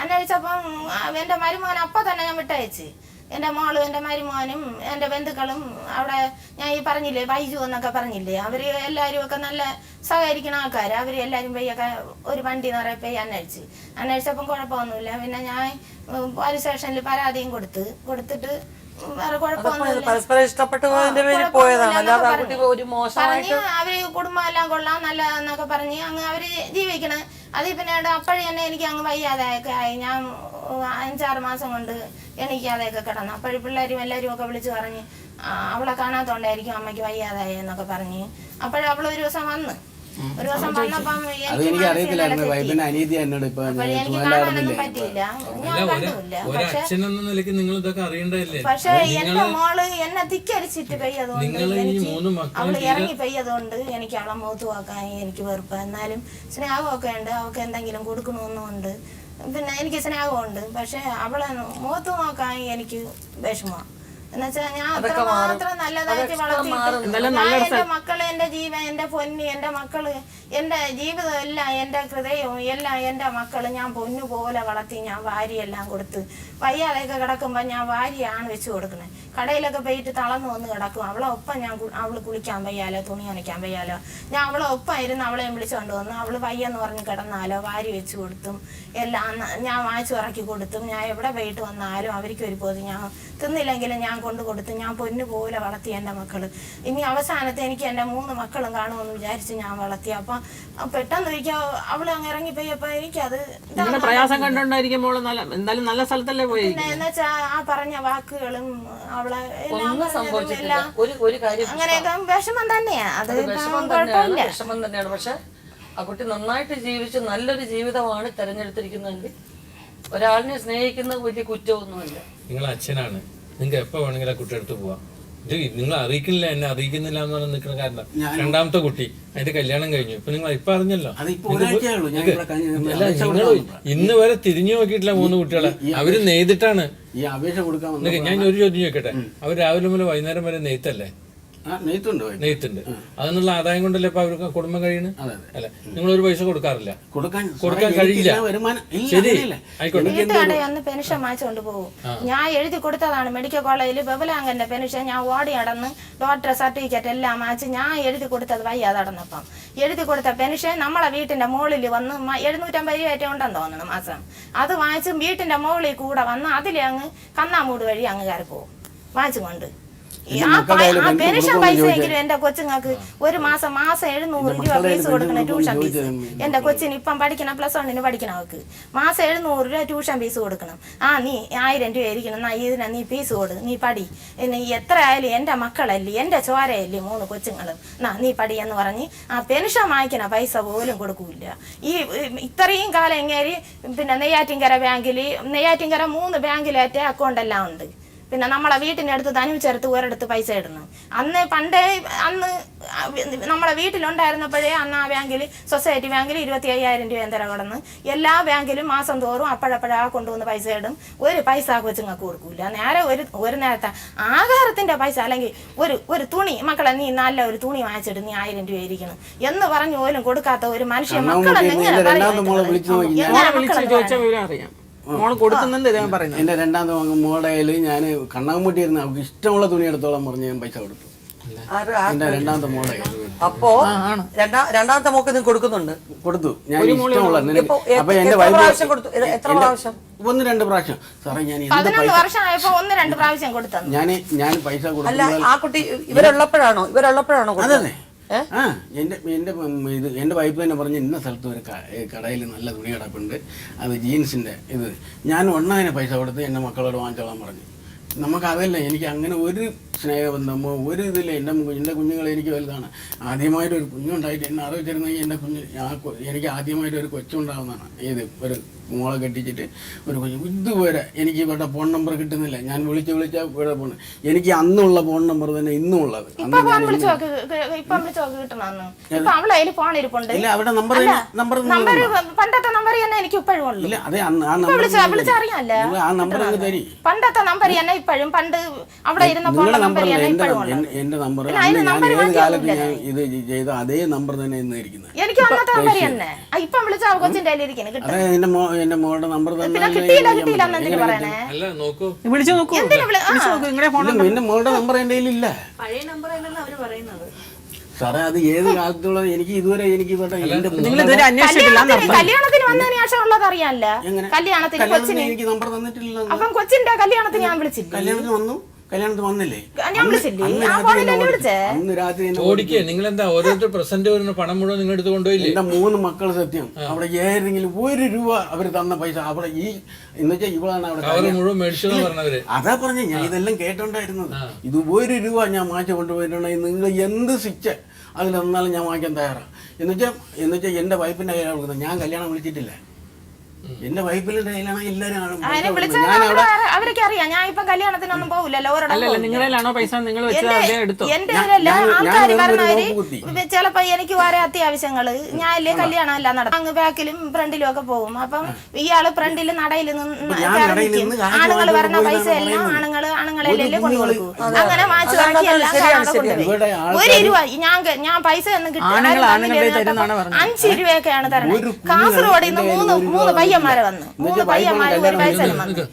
അന്വേഷിച്ചപ്പം എൻ്റെ മരുമോൻ അപ്പൊ തന്നെ ഞാൻ വിട്ടയച്ച്. എൻ്റെ മോളും എൻ്റെ മരുമോനും എൻ്റെ ബന്ധുക്കളും അവിടെ ഞാൻ ഈ പറഞ്ഞില്ലേ ബൈജു എന്നൊക്കെ പറഞ്ഞില്ലേ, അവര് എല്ലാവരും ഒക്കെ നല്ല സഹകരിക്കുന്ന ആൾക്കാർ. അവർ എല്ലാവരും പോയൊക്കെ ഒരു വണ്ടി നിറയെ പോയി അന്വേഷിച്ചപ്പം കുഴപ്പമൊന്നുമില്ല. പിന്നെ ഞാൻ പോലീസ് സ്റ്റേഷനിൽ പരാതിയും കൊടുത്തിട്ട് വേറെ പറഞ്ഞ് അവര് കുടുംബം എല്ലാം കൊള്ളാം നല്ല എന്നൊക്കെ പറഞ്ഞ് അങ്ങ് അവര് ജീവിക്കണേ. അത് പിന്നീട് അപ്പോഴേ തന്നെ എനിക്ക് അങ്ങ് വയ്യാതെയൊക്കെ ആയി. ഞാൻ 5-6 മാസം കൊണ്ട് എണീക്കാതെയൊക്കെ കിടന്നു. അപ്പോഴും പിള്ളേരും എല്ലാവരും ഒക്കെ വിളിച്ച് പറഞ്ഞ് അവളെ കാണാത്തോണ്ടായിരിക്കും അമ്മയ്ക്ക് വയ്യാതായി എന്നൊക്കെ പറഞ്ഞ്. അപ്പോഴും അവൾ ഒരു ദിവസം വന്നപ്പം എനിക്ക് കാണാനൊന്നും പറ്റിയില്ല, ഞാൻ കണ്ടില്ല. പക്ഷെ എന്റെ മോള് എന്നെ ധിക്കരിച്ചിട്ട് പെയ്യതുകൊണ്ട് അവള് ഇറങ്ങി പെയ്യതുകൊണ്ട് എനിക്ക് അവളെ മുഖത്ത് നോക്കാൻ എനിക്ക് വെറുപ്പ്. എന്നാലും സ്നേഹമൊക്കെ ഉണ്ട്, അവൾക്ക് എന്തെങ്കിലും കൊടുക്കണമെന്നുണ്ട്, പിന്നെ എനിക്ക് സ്നേഹമുണ്ട്. പക്ഷെ അവളെ മുഖത്ത് നോക്കാൻ എനിക്ക് വിഷമമാണ്. എന്നുവെച്ചാൽ ഞാൻ അത്രമാത്രം നല്ലതായിട്ട് വളർത്തിയിട്ട് എന്റെ മക്കള്, എന്റെ ജീവൻ, എന്റെ പൊന്ന്, എന്റെ മക്കള്, എന്റെ ജീവിതം എല്ലാം, എന്റെ ഹൃദയവും എല്ലാം എന്റെ മക്കള് ഞാൻ പൊന്നു പോലെ വളർത്തി. ഞാൻ വാരിയെല്ലാം കൊടുത്ത് വയ്യാതെയൊക്കെ കിടക്കുമ്പോ ഞാൻ വാരിയാണ് വെച്ച് കൊടുക്കണേ. കടയിലൊക്കെ പോയിട്ട് തളർന്നു വന്ന് കിടക്കും. അവളെ ഒപ്പം അവള് കുളിക്കാൻ വയ്യാലോ, തുണി നനയ്ക്കാൻ വയ്യാലോ, ഞാൻ അവളെ ഒപ്പം ഇരുന്ന് അവളെയും വിളിച്ചോണ്ട് വന്നു. അവള് വയ്യെന്ന് പറഞ്ഞ് കിടന്നാലോ വാരി വെച്ച് കൊടുത്തും എല്ലാം ഞാൻ വാങ്ങിച്ചു ഇറക്കി കൊടുത്തും. ഞാൻ എവിടെ പോയിട്ട് വന്നാലും അവർക്കൊരു പൊതി ഞാൻ തിന്നില്ലെങ്കിലും ഞാൻ കൊണ്ടു കൊടുത്ത് ഞാൻ പൊന്നു പോലെ വളർത്തി എൻ്റെ മക്കള്. ഇനി അവസാനത്തെ എനിക്ക് എൻ്റെ 3 മക്കളും കാണുമെന്ന് വിചാരിച്ച് ഞാൻ വളർത്തി. അപ്പൊ പെട്ടെന്ന് ഒരിക്കൽ അവള് അങ്ങ് ഇറങ്ങിപ്പോയപ്പോ എനിക്കത് പ്രയാസം കണ്ടോണ്ടായിരിക്കും. നല്ല സ്ഥലത്തല്ലേ പോയി. എന്നുവെച്ചാ ആ പറഞ്ഞ വാക്കുകളും അവളെ അങ്ങനെയൊക്കെ വിഷമം തന്നെയാ. അത് വിഷമം തന്നെയാണ്. പക്ഷെ ആ കുട്ടി നന്നായിട്ട് ജീവിച്ച് നല്ലൊരു ജീവിതമാണ് തെരഞ്ഞെടുത്തിരിക്കുന്നതെങ്കിൽ ഒരാളിനെ സ്നേഹിക്കുന്ന വലിയ കുറ്റമൊന്നുമില്ല. നിങ്ങൾ അച്ഛനാണ്, നിങ്ങൾക്ക് എപ്പോ വേണമെങ്കിലും ആ കുട്ടി എടുത്ത് പോവാം. ഇത് നിങ്ങൾ അറിയിക്കുന്നില്ല, എന്നെ അറിയിക്കുന്നില്ല എന്ന് പറഞ്ഞ് നിൽക്കുന്ന കാരണം രണ്ടാമത്തെ കുട്ടി അതിന്റെ കല്യാണം കഴിഞ്ഞു. ഇപ്പൊ നിങ്ങൾ ഇപ്പൊ അറിഞ്ഞല്ലോ. അല്ല, നിങ്ങൾ ഇന്ന് വരെ തിരിഞ്ഞു നോക്കിയിട്ടില്ല 3 കുട്ടികളെ. അവര് നെയ്തിട്ടാണ്. ഈ അപേക്ഷ കൊടുക്കാൻ ഞാൻ ഒരു ചോദ്യം ചോദിക്കട്ടെ, അവർ രാവിലെ മുതൽ വൈകുന്നേരം വരെ നെയ്ത്തല്ലേ? നെയ്ത്തുണ്ട്. അതിനുള്ള ആദായം കൊണ്ടല്ലേ ഇപ്പൊ അവർക്ക് കുടുംബം കഴിയണ്. അല്ലെ, നിങ്ങൾ ഒരു പൈസ കൊടുക്കാറില്ല, കൊടുക്കാൻ കഴിയില്ല. ശരി, ആയിക്കോട്ടെ. വീട്ടുകടയൊന്ന് പെൻഷൻ വാങ്ങിച്ചുകൊണ്ട് പോകും. ഞാൻ എഴുതി കൊടുത്തതാണ് മെഡിക്കൽ കോളേജിൽ ബബലാങ്കന്റെ പെൻഷൻ. ഞാൻ ഓടി നടന്ന് ഡോക്ടറെ സർട്ടിഫിക്കറ്റ് എല്ലാം വാങ്ങിച്ച് ഞാൻ എഴുതി കൊടുത്തത് വയ്യാതെ നടന്നപ്പം എഴുതി കൊടുത്ത പെൻഷൻ നമ്മളെ വീട്ടിന്റെ മുകളിൽ വന്ന് 750 രൂപ ഉണ്ടെന്ന് തോന്നുന്നു മാസം. അത് വാങ്ങിച്ച് വീട്ടിന്റെ മുകളിൽ കൂടെ വന്ന് അതിലെ അങ്ങ് കന്നാമൂട് വഴി അങ്ങ് കയറി പോകും വാങ്ങിച്ചുകൊണ്ട്. ആ പെൻഷൻ പൈസയെങ്കിലും എന്റെ കൊച്ചുങ്ങൾക്ക് ഒരു മാസം 700 രൂപ ഫീസ് കൊടുക്കണം, ട്യൂഷൻ ഫീസ്. എന്റെ കൊച്ചിന് ഇപ്പം പഠിക്കണം, +1 പഠിക്കണവർക്ക് മാസം 700 രൂപ ട്യൂഷൻ ഫീസ് കൊടുക്കണം. നീ 1000 രൂപ ആയിരിക്കണം, ഇതിനെ നീ ഫീസ് കൊടു, നീ പഠി. എത്ര ആയാലും എന്റെ മക്കളല്ലേ, എന്റെ ചോരയല്ലേ 3 കൊച്ചുങ്ങളും, നീ പടി എന്ന് പറഞ്ഞ് ആ പെൻഷൻ വാങ്ങിക്കണ പൈസ പോലും കൊടുക്കൂല. ഈ ഇത്രയും കാലം ഇങ്ങേരി പിന്നെ നെയ്യാറ്റിൻകര ബാങ്കിൽ 3 ബാങ്കിലേറ്റ അക്കൗണ്ട് എല്ലാം ഉണ്ട്. പിന്നെ നമ്മളെ വീട്ടിൻ്റെ അടുത്ത് തനിച്ചെടുത്ത് ഒരിടത്ത് പൈസ ഇടുന്നു. അന്ന് നമ്മളെ വീട്ടിലുണ്ടായിരുന്നപ്പോഴേ അന്ന് ആ ബാങ്കിൽ, സൊസൈറ്റി ബാങ്കിൽ 25,000 രൂപ എന്തര കിടന്ന് എല്ലാ ബാങ്കിലും മാസം തോറും അപ്പോഴപ്പോഴാ കൊണ്ടുവന്ന് പൈസ ഇടും. ഒരു പൈസ കൊച്ചുങ്ങൾക്ക് കൊടുക്കൂല. നേരെ ഒരു നേരത്തെ ആഹാരത്തിന്റെ പൈസ, അല്ലെങ്കിൽ ഒരു തുണി, മക്കളെ നീ നല്ല ഒരു തുണി വാങ്ങിച്ചിട്ട് നീ 1000 രൂപ ഇരിക്കണം എന്ന് പറഞ്ഞു പോലും കൊടുക്കാത്ത ഒരു മനുഷ്യൻ മക്കളെ എന്റെ രണ്ടാമത്തെ മോളുടെ കയ്യിൽ ഞാൻ കണ്ണാമ്പൂട്ടി ഇരുന്ന് അവർക്ക് ഇഷ്ടമുള്ള തുണി എടുത്തോളം പറഞ്ഞ് ഞാൻ പൈസ കൊടുത്തു. എന്റെ രണ്ടാമത്തെ മോളെ. അപ്പോ രണ്ടാമത്തെ മോക്ക് നിങ്ങൾ കൊടുത്തു. ഞാൻ ഇഷ്ടമുള്ള അപ്പൊ എന്റെ എത്ര പ്രാവശ്യം? 1-2 പ്രാവശ്യം. സാറേ ഞാൻ 11 വർഷമായപ്പോ 1-2 പ്രാവശ്യം കൊടുത്തു. ഞാൻ പൈസ കൊടുത്തു. അല്ല, ആ കുട്ടി ഇവരുള്ളപ്പോഴാണോ അതെ എന്റെ വൈഫ് തന്നെ പറഞ്ഞ് ഇന്ന സ്ഥലത്ത് ഒരു കടയിൽ നല്ല തുണി കിടപ്പുണ്ട്, അത് ജീൻസിന്റെ ഇത്. ഞാൻ ഒന്നതിന് പൈസ കൊടുത്ത് എന്റെ മക്കളോട് വാങ്ങിച്ചോളാൻ പറഞ്ഞു. നമുക്കതല്ല, എനിക്ക് അങ്ങനെ ഒരു സ്നേഹബന്ധമോ ഒരു ഇതില്ല. എൻ്റെ കുഞ്ഞുങ്ങൾ എനിക്ക് വലുതാണ്. ആദ്യമായിട്ടൊരു കുഞ്ഞുണ്ടായിട്ട് എന്നെ അറിയിച്ചിരുന്നെങ്കിൽ എൻ്റെ എനിക്ക് ആദ്യമായിട്ട് ഒരു കൊച്ചുണ്ടാകുന്നതാണ്. ഒരു മോളെ കെട്ടിച്ചിട്ട് ഒരു കുഞ്ഞ്. ഇതുവരെ എനിക്ക് ഇവരുടെ ഫോൺ നമ്പർ കിട്ടുന്നില്ല. ഞാൻ വിളിച്ചാൽ ഇവിടെ ഫോൺ, എനിക്ക് അന്നുള്ള ഫോൺ നമ്പർ തന്നെ ഇന്നും ഉള്ളത്. ഇല്ല, അവിടെ നമ്പർ പണ്ടത്തെ നമ്പർ തന്നെ എനിക്ക് ഇപ്പോഴും ഉള്ളു. ഇല്ല, അതെ ആ നമ്പർ തരി. പണ്ടത്തെ നമ്പർ തന്നെ ഇപ്പോഴും, പണ്ട് അവിടെ ഇരുന്ന എന്റെ നമ്പർ ഞാൻ ഏത് കാലത്ത് ഞാൻ ഇത് ചെയ്ത അതേ നമ്പർ തന്നെ ഇന്ന് ഇരിക്കുന്നത്. എനിക്ക് അന്നത്തെ നമ്പർ തന്നെ ഇപ്പം വിളിച്ച കൊച്ചിന്റെ അതെ എന്റെ മോളുടെ നമ്പർ തന്നെ. എന്റെ മോളുടെ നമ്പർ എന്റെ കയ്യിലില്ല. പഴയ നമ്പർ അല്ലെന്ന് അവര് പറയുന്നത്. സാറേ, അത് ഏത് കാലത്തുള്ള എനിക്ക് ഇതുവരെ കല്യാണത്തിന് വന്നതിന് ശേഷം ഉള്ളത് അറിയാനല്ല. കല്യാണത്തിന് എനിക്ക് നമ്പർ തന്നിട്ടില്ല. അപ്പം കൊച്ചിന്റെ കല്യാണത്തിന് ഞാൻ വിളിച്ചില്ല. കല്യാണത്തിന് വന്നില്ലേ? അന്ന് രാത്രി നിങ്ങൾ എന്താ ഓരോരുത്തർ പ്രസന്റ് വരുന്ന പണം മുഴുവൻ നിങ്ങൾ എടുത്ത് കൊണ്ടുപോയില്ലേ? എന്റെ 3 മക്കൾ സത്യം അവിടെ ഏതെങ്കിലും 1 രൂപ അവർ തന്ന പൈസ അവിടെ എന്നുവെച്ചാൽ ഇവളാണ് അവിടെ മുഴുവൻ മേടിച്ചു പറഞ്ഞവര്. അതാ പറഞ്ഞ ഞാൻ ഇതെല്ലാം കേട്ടോണ്ടായിരുന്നത്. ഇത് 1 രൂപ ഞാൻ മാറ്റി കൊണ്ടുപോയിട്ടുണ്ടെങ്കിൽ നിങ്ങൾ എന്ത് ശിക്ഷ അതിലൊന്നാലും ഞാൻ വാങ്ങിക്കാൻ തയ്യാറാണ്. എന്നുവെച്ചാൽ എന്റെ വൈഫിന്റെ കയ്യിലാണ് കൊടുക്കുന്നത്. ഞാൻ കല്യാണം വിളിച്ചിട്ടില്ല. എന്റെ വൈഫിന്റെ കയ്യിലാണ് എല്ലാരും. അവരൊക്കെ അറിയാം ഞാൻ ഇപ്പൊ കല്യാണത്തിനൊന്നും പോകില്ലല്ലോ. ആൾക്കാർ പറഞ്ഞവര് ചിലപ്പോ എനിക്ക് വേറെ അത്യാവശ്യങ്ങള് ഞാൻ ഇല്ലേ കല്യാണം എല്ലാം നടക്കും. അങ്ങ് ബാക്കിലും ഫ്രണ്ടിലും ഒക്കെ പോകും. അപ്പം ഇയാള് ഫ്രണ്ടില് നടയിൽ നിന്ന് ആണുങ്ങൾ പറഞ്ഞ പൈസ എല്ലാം ആണുങ്ങളെല്ലാം കൊണ്ടുകൊടുക്കും. അങ്ങനെ വാങ്ങിച്ചു ബാക്കി എല്ലാം കൊണ്ടുപോയി. 1 രൂപ ഞാൻ പൈസ ഒന്നും കിട്ടില്ല. 5 രൂപയൊക്കെയാണ് തരണത്. കാസർഗോഡിൽ നിന്ന് 3 പയ്യന്മാരെ വന്നു. 3 പയ്യന്മാര് ഒരു വയസ്സിലും വന്നു.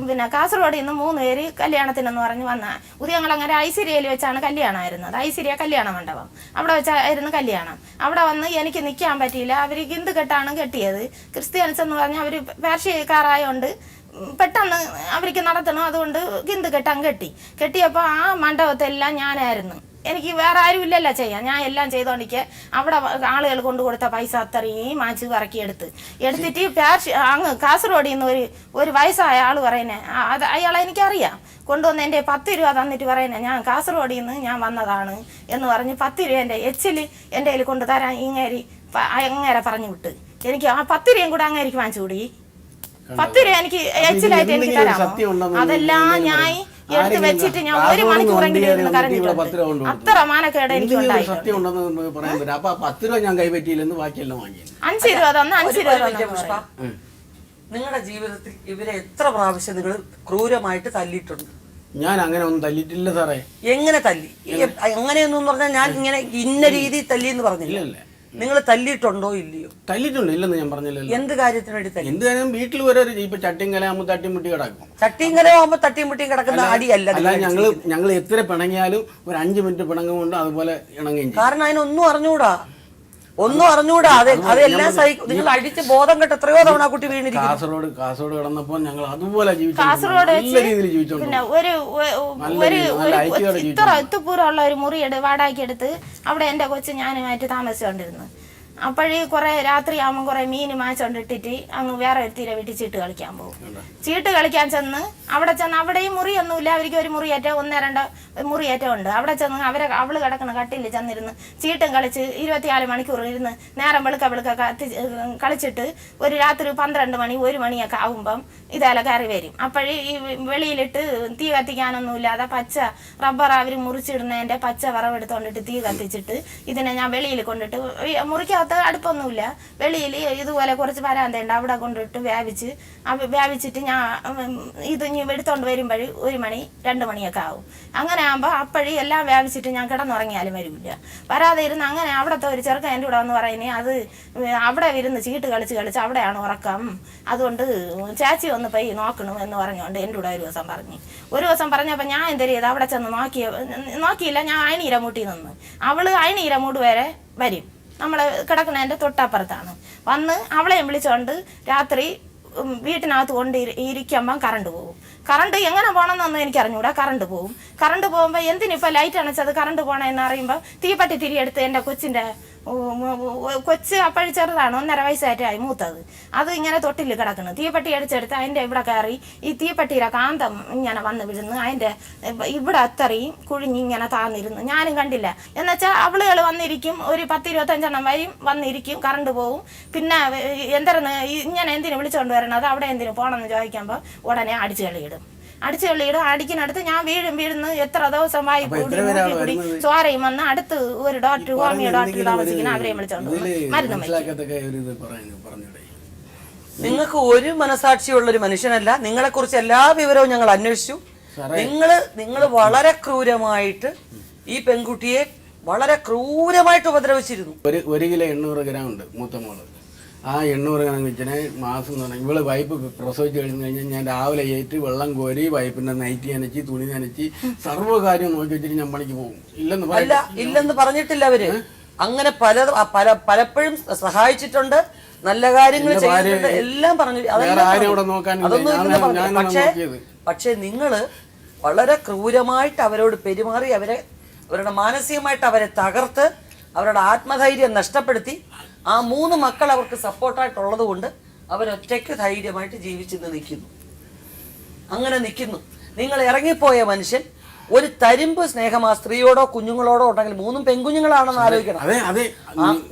പിന്നെ കാസർഗോഡിൽ നിന്ന് 3 പേര് കല്യാണത്തിനെന്ന് പറഞ്ഞ് വന്ന ഉദയങ്ങളങ്ങനെ ഐശ്വര്യയിൽ വെച്ചാണ് കല്യാണമായിരുന്നത്. ഐശ്വര്യ കല്യാണ മണ്ഡപം അവിടെ വെച്ചായിരുന്നു കല്യാണം. അവിടെ വന്ന് എനിക്ക് നിൽക്കാൻ പറ്റിയില്ല. അവർ ഹിന്ദു കെട്ടാണ് കെട്ടിയത്. ക്രിസ്ത്യൻസ് എന്ന് പറഞ്ഞാൽ അവർ പേർഷ്യക്കാരായോണ്ട് പെട്ടെന്ന് അവർക്ക് നടത്തണം. അതുകൊണ്ട് ഹിന്ദു കെട്ടാൻ കെട്ടിയപ്പോൾ ആ മണ്ഡപത്തെല്ലാം ഞാനായിരുന്നു. എനിക്ക് വേറെ ആരും ഇല്ലല്ലോ ചെയ്യാൻ. ഞാൻ എല്ലാം ചെയ്തോണ്ടിരിക്കെ അവിടെ ആളുകൾ കൊണ്ടു കൊടുത്ത പൈസ അത്രയും മാച്ച് എടുത്തിട്ട് അങ്ങ് കാസർഗോഡിൽ നിന്ന് ഒരു വയസ്സായ ആള് പറയുന്നത് അയാളെ എനിക്കറിയാം. കൊണ്ടുവന്ന് എൻ്റെ 10 രൂപ തന്നിട്ട് പറയുന്നത് ഞാൻ കാസർഗോഡിൽ നിന്ന് ഞാൻ വന്നതാണ് എന്ന് പറഞ്ഞ് 10 രൂപ എൻ്റെ എച്ചില് എൻ്റെ കയ്യിൽ കൊണ്ടുതരാൻ അങ്ങേരെ പറഞ്ഞു വിട്ട്. എനിക്ക് ആ 10 രൂപയും കൂടെ അങ്ങേരിക്ക് വാങ്ങിച്ചു കൂടി. 10 രൂപ എനിക്ക് എച്ചിലായിട്ട് എനിക്ക് തരാമോ? അതെല്ലാം ഞാൻ എടുത്ത് വെച്ചിട്ട് ഞാൻ 1 മണിക്കൂറെങ്കിലും ഇരുന്ന് കരഞ്ഞിട്ടുണ്ട്. അത്ര മാനക്കേട് എനിക്ക് ഉണ്ടായി. സത്യം ഉണ്ടെന്ന് പറയാൻ പറ്റും. അപ്പൊ 10 രൂപ ഞാൻ കൈപ്പറ്റിയില്ലെന്ന് ബാക്കിയെല്ലാം വാങ്ങി. 5 രൂപ തന്നു, 5 രൂപ തന്നു. പുഷ്പ, നിങ്ങളുടെ ജീവിതത്തിൽ ഇവരെ എത്ര പ്രാവശ്യം നിങ്ങൾ ക്രൂരമായിട്ട് തല്ലിയിട്ടുണ്ട്? ഞാൻ അങ്ങനെ ഒന്നും തല്ലിയിട്ടില്ല സാറേ. എങ്ങനെ തല്ലി? അങ്ങനെയൊന്നും പറഞ്ഞാൽ ഞാൻ ഇങ്ങനെ ഇന്ന രീതിയിൽ തല്ലി എന്ന് പറഞ്ഞില്ല. നിങ്ങൾ തല്ലിയിട്ടുണ്ടോ ഇല്ലയോ? തല്ലിയിട്ടുണ്ട്, ഇല്ലെന്ന് ഞാൻ പറഞ്ഞില്ലല്ലോ. എന്ത് കാര്യത്തിന് വേണ്ടി തല്ലി? എന്ത് കാര്യം? വീട്ടിൽ ഓരോ ഇപ്പൊ ചട്ടിയും കലയാകുമ്പോ തട്ടിമുട്ടി കിടക്കും. ചട്ടിയും കലയാകുമ്പോ തട്ടിയും മുട്ടിയും കിടക്കുന്ന അടിയല്ല. അല്ല, ഞങ്ങൾ എത്ര പിണങ്ങിയാലും ഒരു 5 മിനിറ്റ് പിണങ്ങുകൊണ്ട് അതുപോലെ ഇണങ്ങുകയും ചെയ്യും. കാരണം അതിനൊന്നും അറിഞ്ഞൂടാ, ഒന്നും അറിഞ്ഞൂടാ. അതെല്ലാം നിങ്ങൾ അടിച്ച് ബോധം കെട്ട് എത്രയോ തവണ ആ കുട്ടി വീണിരിക്കും. കാസർഗോഡ് കിടന്നപ്പോ ഞങ്ങൾ അതുപോലെ കാസർഗോഡ് നല്ല രീതിയിൽ ജീവിച്ചോണ്ട് പിന്നെ ഒരു ഇത്ര എത്തുപൂരമുള്ള ഒരു മുറി വാടകയ്ക്ക് എടുത്ത് അവിടെ എന്റെ കൊച്ചു ഞാനുമായിട്ട് താമസിച്ചുകൊണ്ടിരുന്നു. അപ്പോഴേ കുറെ രാത്രിയാകുമ്പോൾ കുറെ മീൻ മാച്ചോണ്ടിട്ടിട്ട് അങ്ങ് വേറെ ഒരു തീരെ വീട്ടിൽ ചീട്ട് കളിക്കാൻ പോകും. ചീട്ട് കളിക്കാൻ ചെന്ന് അവിടെയും മുറിയൊന്നുമില്ല. അവർക്ക് ഒരു മുറിയേറ്റം 1-2 മുറിയേറ്റം ഉണ്ട്. അവിടെ ചെന്ന് അവള് കിടക്കുന്ന കട്ടിൽ ചെന്നിരുന്ന് ചീട്ടും കളിച്ച് 24 മണിക്കൂർ ഇരുന്ന് നേരം വെളുക്ക കളിച്ചിട്ട് ഒരു രാത്രി 12 മണി 1 മണിയൊക്കെ ആകുമ്പം ഇതെല്ലാം കയറി വരും. അപ്പോഴേ ഈ വെളിയിലിട്ട് തീ കത്തിക്കാനൊന്നുമില്ലാതെ പച്ച റബ്ബർ അവർ മുറിച്ചിടുന്നതിന്റെ പച്ച വിറവെടുത്തോണ്ടിട്ട് തീ കത്തിച്ചിട്ട് ഇതിനെ ഞാൻ വെളിയിൽ കൊണ്ടിട്ട് മുറിക്കകത്ത് അടുപ്പൊന്നുമില്ല, വെളിയിൽ ഇതുപോലെ കുറച്ച് വരാന്തയുണ്ട്, അവിടെ കൊണ്ടിട്ട് വേവിച്ചിട്ട് ഞാൻ ഇത് ഇനി എടുത്തോണ്ട് വരുമ്പോൾ 1 മണി 2 മണിയൊക്കെ ആവും. അങ്ങനെ ആകുമ്പോൾ അപ്പോഴേ എല്ലാം വേവിച്ചിട്ട് ഞാൻ കിടന്നുറങ്ങിയാലും വരില്ല. വരാതെ ഇരുന്ന് അങ്ങനെ അവിടുത്തെ ഒരു ചെറുക്കൻ എൻ്റെ കൂടെ വന്ന് പറയുന്നേ, അത് അവിടെ ഇരുന്ന് ചീട്ട് കളിച്ച് അവിടെയാണ് ഉറക്കം, അതുകൊണ്ട് ചേച്ചി ഒന്ന് പോയി നോക്കണം എന്ന് പറഞ്ഞുകൊണ്ട് എൻ്റെ കൂടെ ഒരു ദിവസം പറഞ്ഞപ്പോൾ ഞാൻ എന്ത് ചെയ്ത് അവിടെ ചെന്ന് നോക്കിയില്ല. ഞാൻ അയണീര മൂട്ടി നിന്ന്. അവള് അയണീര മൂട് വരെ വരും, നമ്മൾ കിടക്കുന്നതിൻ്റെ തൊട്ടപ്പുറത്താണ്. വന്ന് അവളെയും വിളിച്ചുകൊണ്ട് രാത്രി വീട്ടിനകത്ത് കൊണ്ട് ഇരിക്കുമ്പം കറണ്ട് പോകും. കറണ്ട് എങ്ങനെ പോകണമെന്നൊന്നും എനിക്ക് അറിഞ്ഞൂടാ. കറണ്ട് പോകും. കറണ്ട് പോകുമ്പോൾ എന്തിനിപ്പോൾ ലൈറ്റ് അണച്ചത് കറണ്ട് പോകണമെന്ന് അറിയുമ്പോൾ തീപ്പട്ടി തിരിയെടുത്ത് എൻ്റെ കൊച്ച് അപ്പോഴും ചെറുതാണ്, 1.5 വയസ്സായിട്ടായി മൂത്തത്. അത് ഇങ്ങനെ തൊട്ടിൽ കിടക്കുന്നു. തീപ്പട്ടി അടിച്ചെടുത്ത് അതിൻ്റെ ഇവിടെ കയറി ഈ തീപ്പട്ടിയുടെ കാന്തം ഇങ്ങനെ വന്ന് വിടുന്നു. അതിൻ്റെ ഇവിടെ അത്രയും കുഴിഞ്ഞിങ്ങനെ താന്നിരുന്നു. ഞാനും കണ്ടില്ല. എന്നുവെച്ചാൽ അവളുകൾ വന്നിരിക്കും, ഒരു 10-25 വരും വന്നിരിക്കും, കറണ്ട് പോകും. പിന്നെ ഇങ്ങനെ എന്തിനു വിളിച്ചുകൊണ്ട് വരണത്, അവിടെ എന്തിനു പോകണമെന്ന് ചോദിക്കുമ്പോൾ ഉടനെ അടിച്ചു കളിയിടും. അടിക്കുന്നിടത്ത് ഞാൻ വീഴുന്നു. എത്ര ദിവസമായി കൂടി ചോരയും വന്ന് അടുത്ത് ഒരു ഡോക്ടർ ഹോമിയോ ഡോക്ടർ താമസിക്കുന്ന അവരെയും വിളിച്ചോണ്ട് മരുന്ന്. നിങ്ങൾക്ക് ഒരു മനസാക്ഷിയുള്ള ഒരു മനുഷ്യനല്ല. നിങ്ങളെ കുറിച്ച് എല്ലാ വിവരവും ഞങ്ങൾ അന്വേഷിച്ചു. നിങ്ങൾ വളരെ ക്രൂരമായിട്ട് ഈ പെൺകുട്ടിയെ വളരെ ക്രൂരമായിട്ട് ഉപദ്രവിച്ചിരുന്നു. 1 കിലോ 800 ഗ്രാം ഉണ്ട് മൂത്ത മോള്. ആ 800 ഗ്രാം വെച്ചിനെ മാസം എന്ന് പറഞ്ഞാൽ ഇവള് വൈപ്പ് പ്രസവിച്ച് കഴിഞ്ഞാൽ ഞാൻ രാവിലെ ഏറ്റ് വെള്ളം കോരി വൈപ്പിന്റെ നൈറ്റി നനച്ച് തുണി നനച്ച് സർവ്വകാര്യം നോക്കി വെച്ചിട്ട് ഞാൻ പണിക്ക് പോകും. ഇല്ലെന്ന് പറഞ്ഞിട്ടില്ല അവര്. അങ്ങനെ പലപ്പോഴും സഹായിച്ചിട്ടുണ്ട്, നല്ല കാര്യങ്ങൾ ചെയ്തിട്ടുണ്ട്, എല്ലാം പറഞ്ഞു. പക്ഷെ നിങ്ങള് വളരെ ക്രൂരമായിട്ട് അവരോട് പെരുമാറി അവരുടെ മാനസികമായിട്ട് അവരെ തകർത്ത് അവരുടെ ആത്മധൈര്യം നഷ്ടപ്പെടുത്തി. ആ 3 മക്കൾ അവർക്ക് സപ്പോർട്ടായിട്ടുള്ളത് കൊണ്ട് അവരൊറ്റയ്ക്ക് ധൈര്യമായിട്ട് ജീവിച്ചിന്ന് നിൽക്കുന്നു. അങ്ങനെ നിൽക്കുന്നു. നിങ്ങൾ ഇറങ്ങിപ്പോയ മനുഷ്യൻ ഒരു തരിമ്പ് സ്നേഹം ആ സ്ത്രീയോടോ കുഞ്ഞുങ്ങളോടോ ഉണ്ടെങ്കിൽ 3 പെൺകുഞ്ഞുങ്ങളാണെന്ന് ആലോചിക്കണം.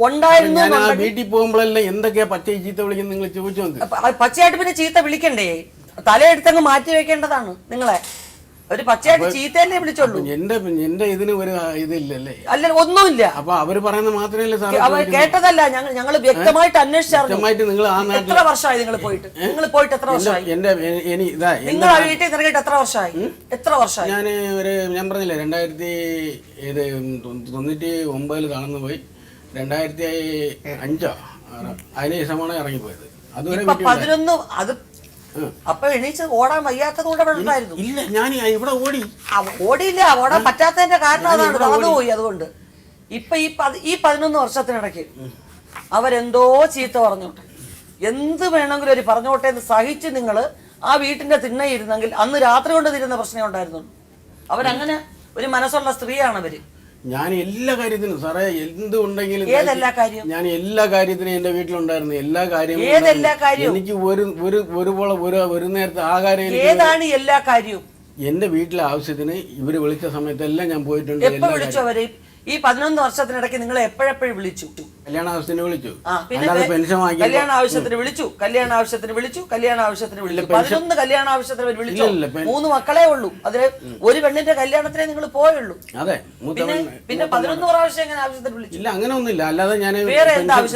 ഉണ്ടായിരുന്നു. വീട്ടിൽ പോകുമ്പോഴല്ലേ എന്തൊക്കെയാ പച്ച ചീത്ത വിളിക്കുന്നത് നിങ്ങൾ ചോദിച്ചു. പച്ചയായിട്ട് പിന്നെ ചീത്ത വിളിക്കണ്ടേ? തലയെടുത്തങ്ങ് മാറ്റി വെക്കേണ്ടതാണ്. നിങ്ങളെ ഒരു പച്ചയായിട്ട് ചീത്തയല്ലേ വിളിച്ചോളൂ. എന്റെ ഇതിന് ഒരു ഇതില്ലല്ലേ? അല്ല, ഒന്നുമില്ല. അപ്പൊ അവര് പറയുന്നത് മാത്രമല്ലേ അവർ കേട്ടതല്ല. ഞങ്ങൾ വ്യക്തമായിട്ട് അന്വേഷിച്ചറിഞ്ഞു. എത്ര വർഷമായി നിങ്ങൾ പോയിട്ട്? എത്ര വർഷമായി? നിങ്ങൾ ആ വീട്ടിൽ ഇറങ്ങിയിട്ട് എത്ര വർഷമായി? ഞാൻ പറഞ്ഞില്ലേ 2099 തളർന്നു പോയി. 2005 അതിന് ശേഷമാണ് ഇറങ്ങിപ്പോയത്. അതുവരെ 11. അത് അപ്പൊ എണീച്ച് ഓടാൻ വയ്യാത്തത് കൊണ്ട് അവിടെ ഉണ്ടായിരുന്നു. ഇല്ല, ഞാൻ ഇവിടെ ഓടിയില്ല. ഓടാൻ പറ്റാത്തതിന്റെ കാരണം അതാണ്, തളർന്നുപോയി. അതുകൊണ്ട് ഇപ്പൊ ഈ 11 വർഷത്തിനിടയ്ക്ക് അവരെന്തോ ചീത്ത പറഞ്ഞോട്ടെ, എന്ത് വേണമെങ്കിലും ഒരു പറഞ്ഞോട്ടെ എന്ന് സഹിച്ച് നിങ്ങൾ ആ വീട്ടിന്റെ തിണ്ണയിരുന്നെങ്കിൽ അന്ന് രാത്രി കൊണ്ട് തീരുന്ന പ്രശ്നം ഉണ്ടായിരുന്നു. അവരങ്ങനെ ഒരു മനസ്സുള്ള സ്ത്രീയാണ് അവര്. ഞാൻ എല്ലാ കാര്യത്തിനും സാറേ എന്തുണ്ടെങ്കിലും ഞാൻ എല്ലാ കാര്യത്തിനും എന്റെ വീട്ടിലുണ്ടായിരുന്നു. എല്ലാ കാര്യവും എനിക്ക് ഒരു നേരത്തെ ആഹാരം. ഏതാണ് എല്ലാ കാര്യവും? എന്റെ വീട്ടിലെ ആവശ്യത്തിന് ഇവര് വിളിച്ച സമയത്തെല്ലാം ഞാൻ പോയിട്ടുണ്ട്. എപ്പോ വിളിച്ചു അവര്? ഈ 11 വർഷത്തിനിടയ്ക്ക് നിങ്ങൾ എപ്പോഴെപ്പോഴും വിളിച്ചു? കല്യാണ ആവശ്യത്തിന് വിളിച്ചു. പിന്നെ അല്ലാതെ പെൻഷൻ വാങ്ങി കല്യാണ ആവശ്യത്തിന് വിളിച്ചു, കല്യാണ ആവശ്യത്തിന് വിളിച്ചു, കല്യാണ ആവശ്യത്തിന് വിളിച്ചു. 11 കല്യാണ ആവശ്യത്തിന് അവർ വിളിച്ചു. 3 മക്കളെ ഉള്ളൂ. അതില് ഒരു പെണ്ണിന്റെ കല്യാണത്തിനെ നിങ്ങൾ പോയുള്ളൂ. അതെ, പിന്നെ 11 പ്രാവശ്യം എങ്ങനെ ആവശ്യത്തിന് വിളിച്ചു? ഇല്ല, അങ്ങനെ ഒന്നുമില്ല. അല്ലാതെ ഞാൻ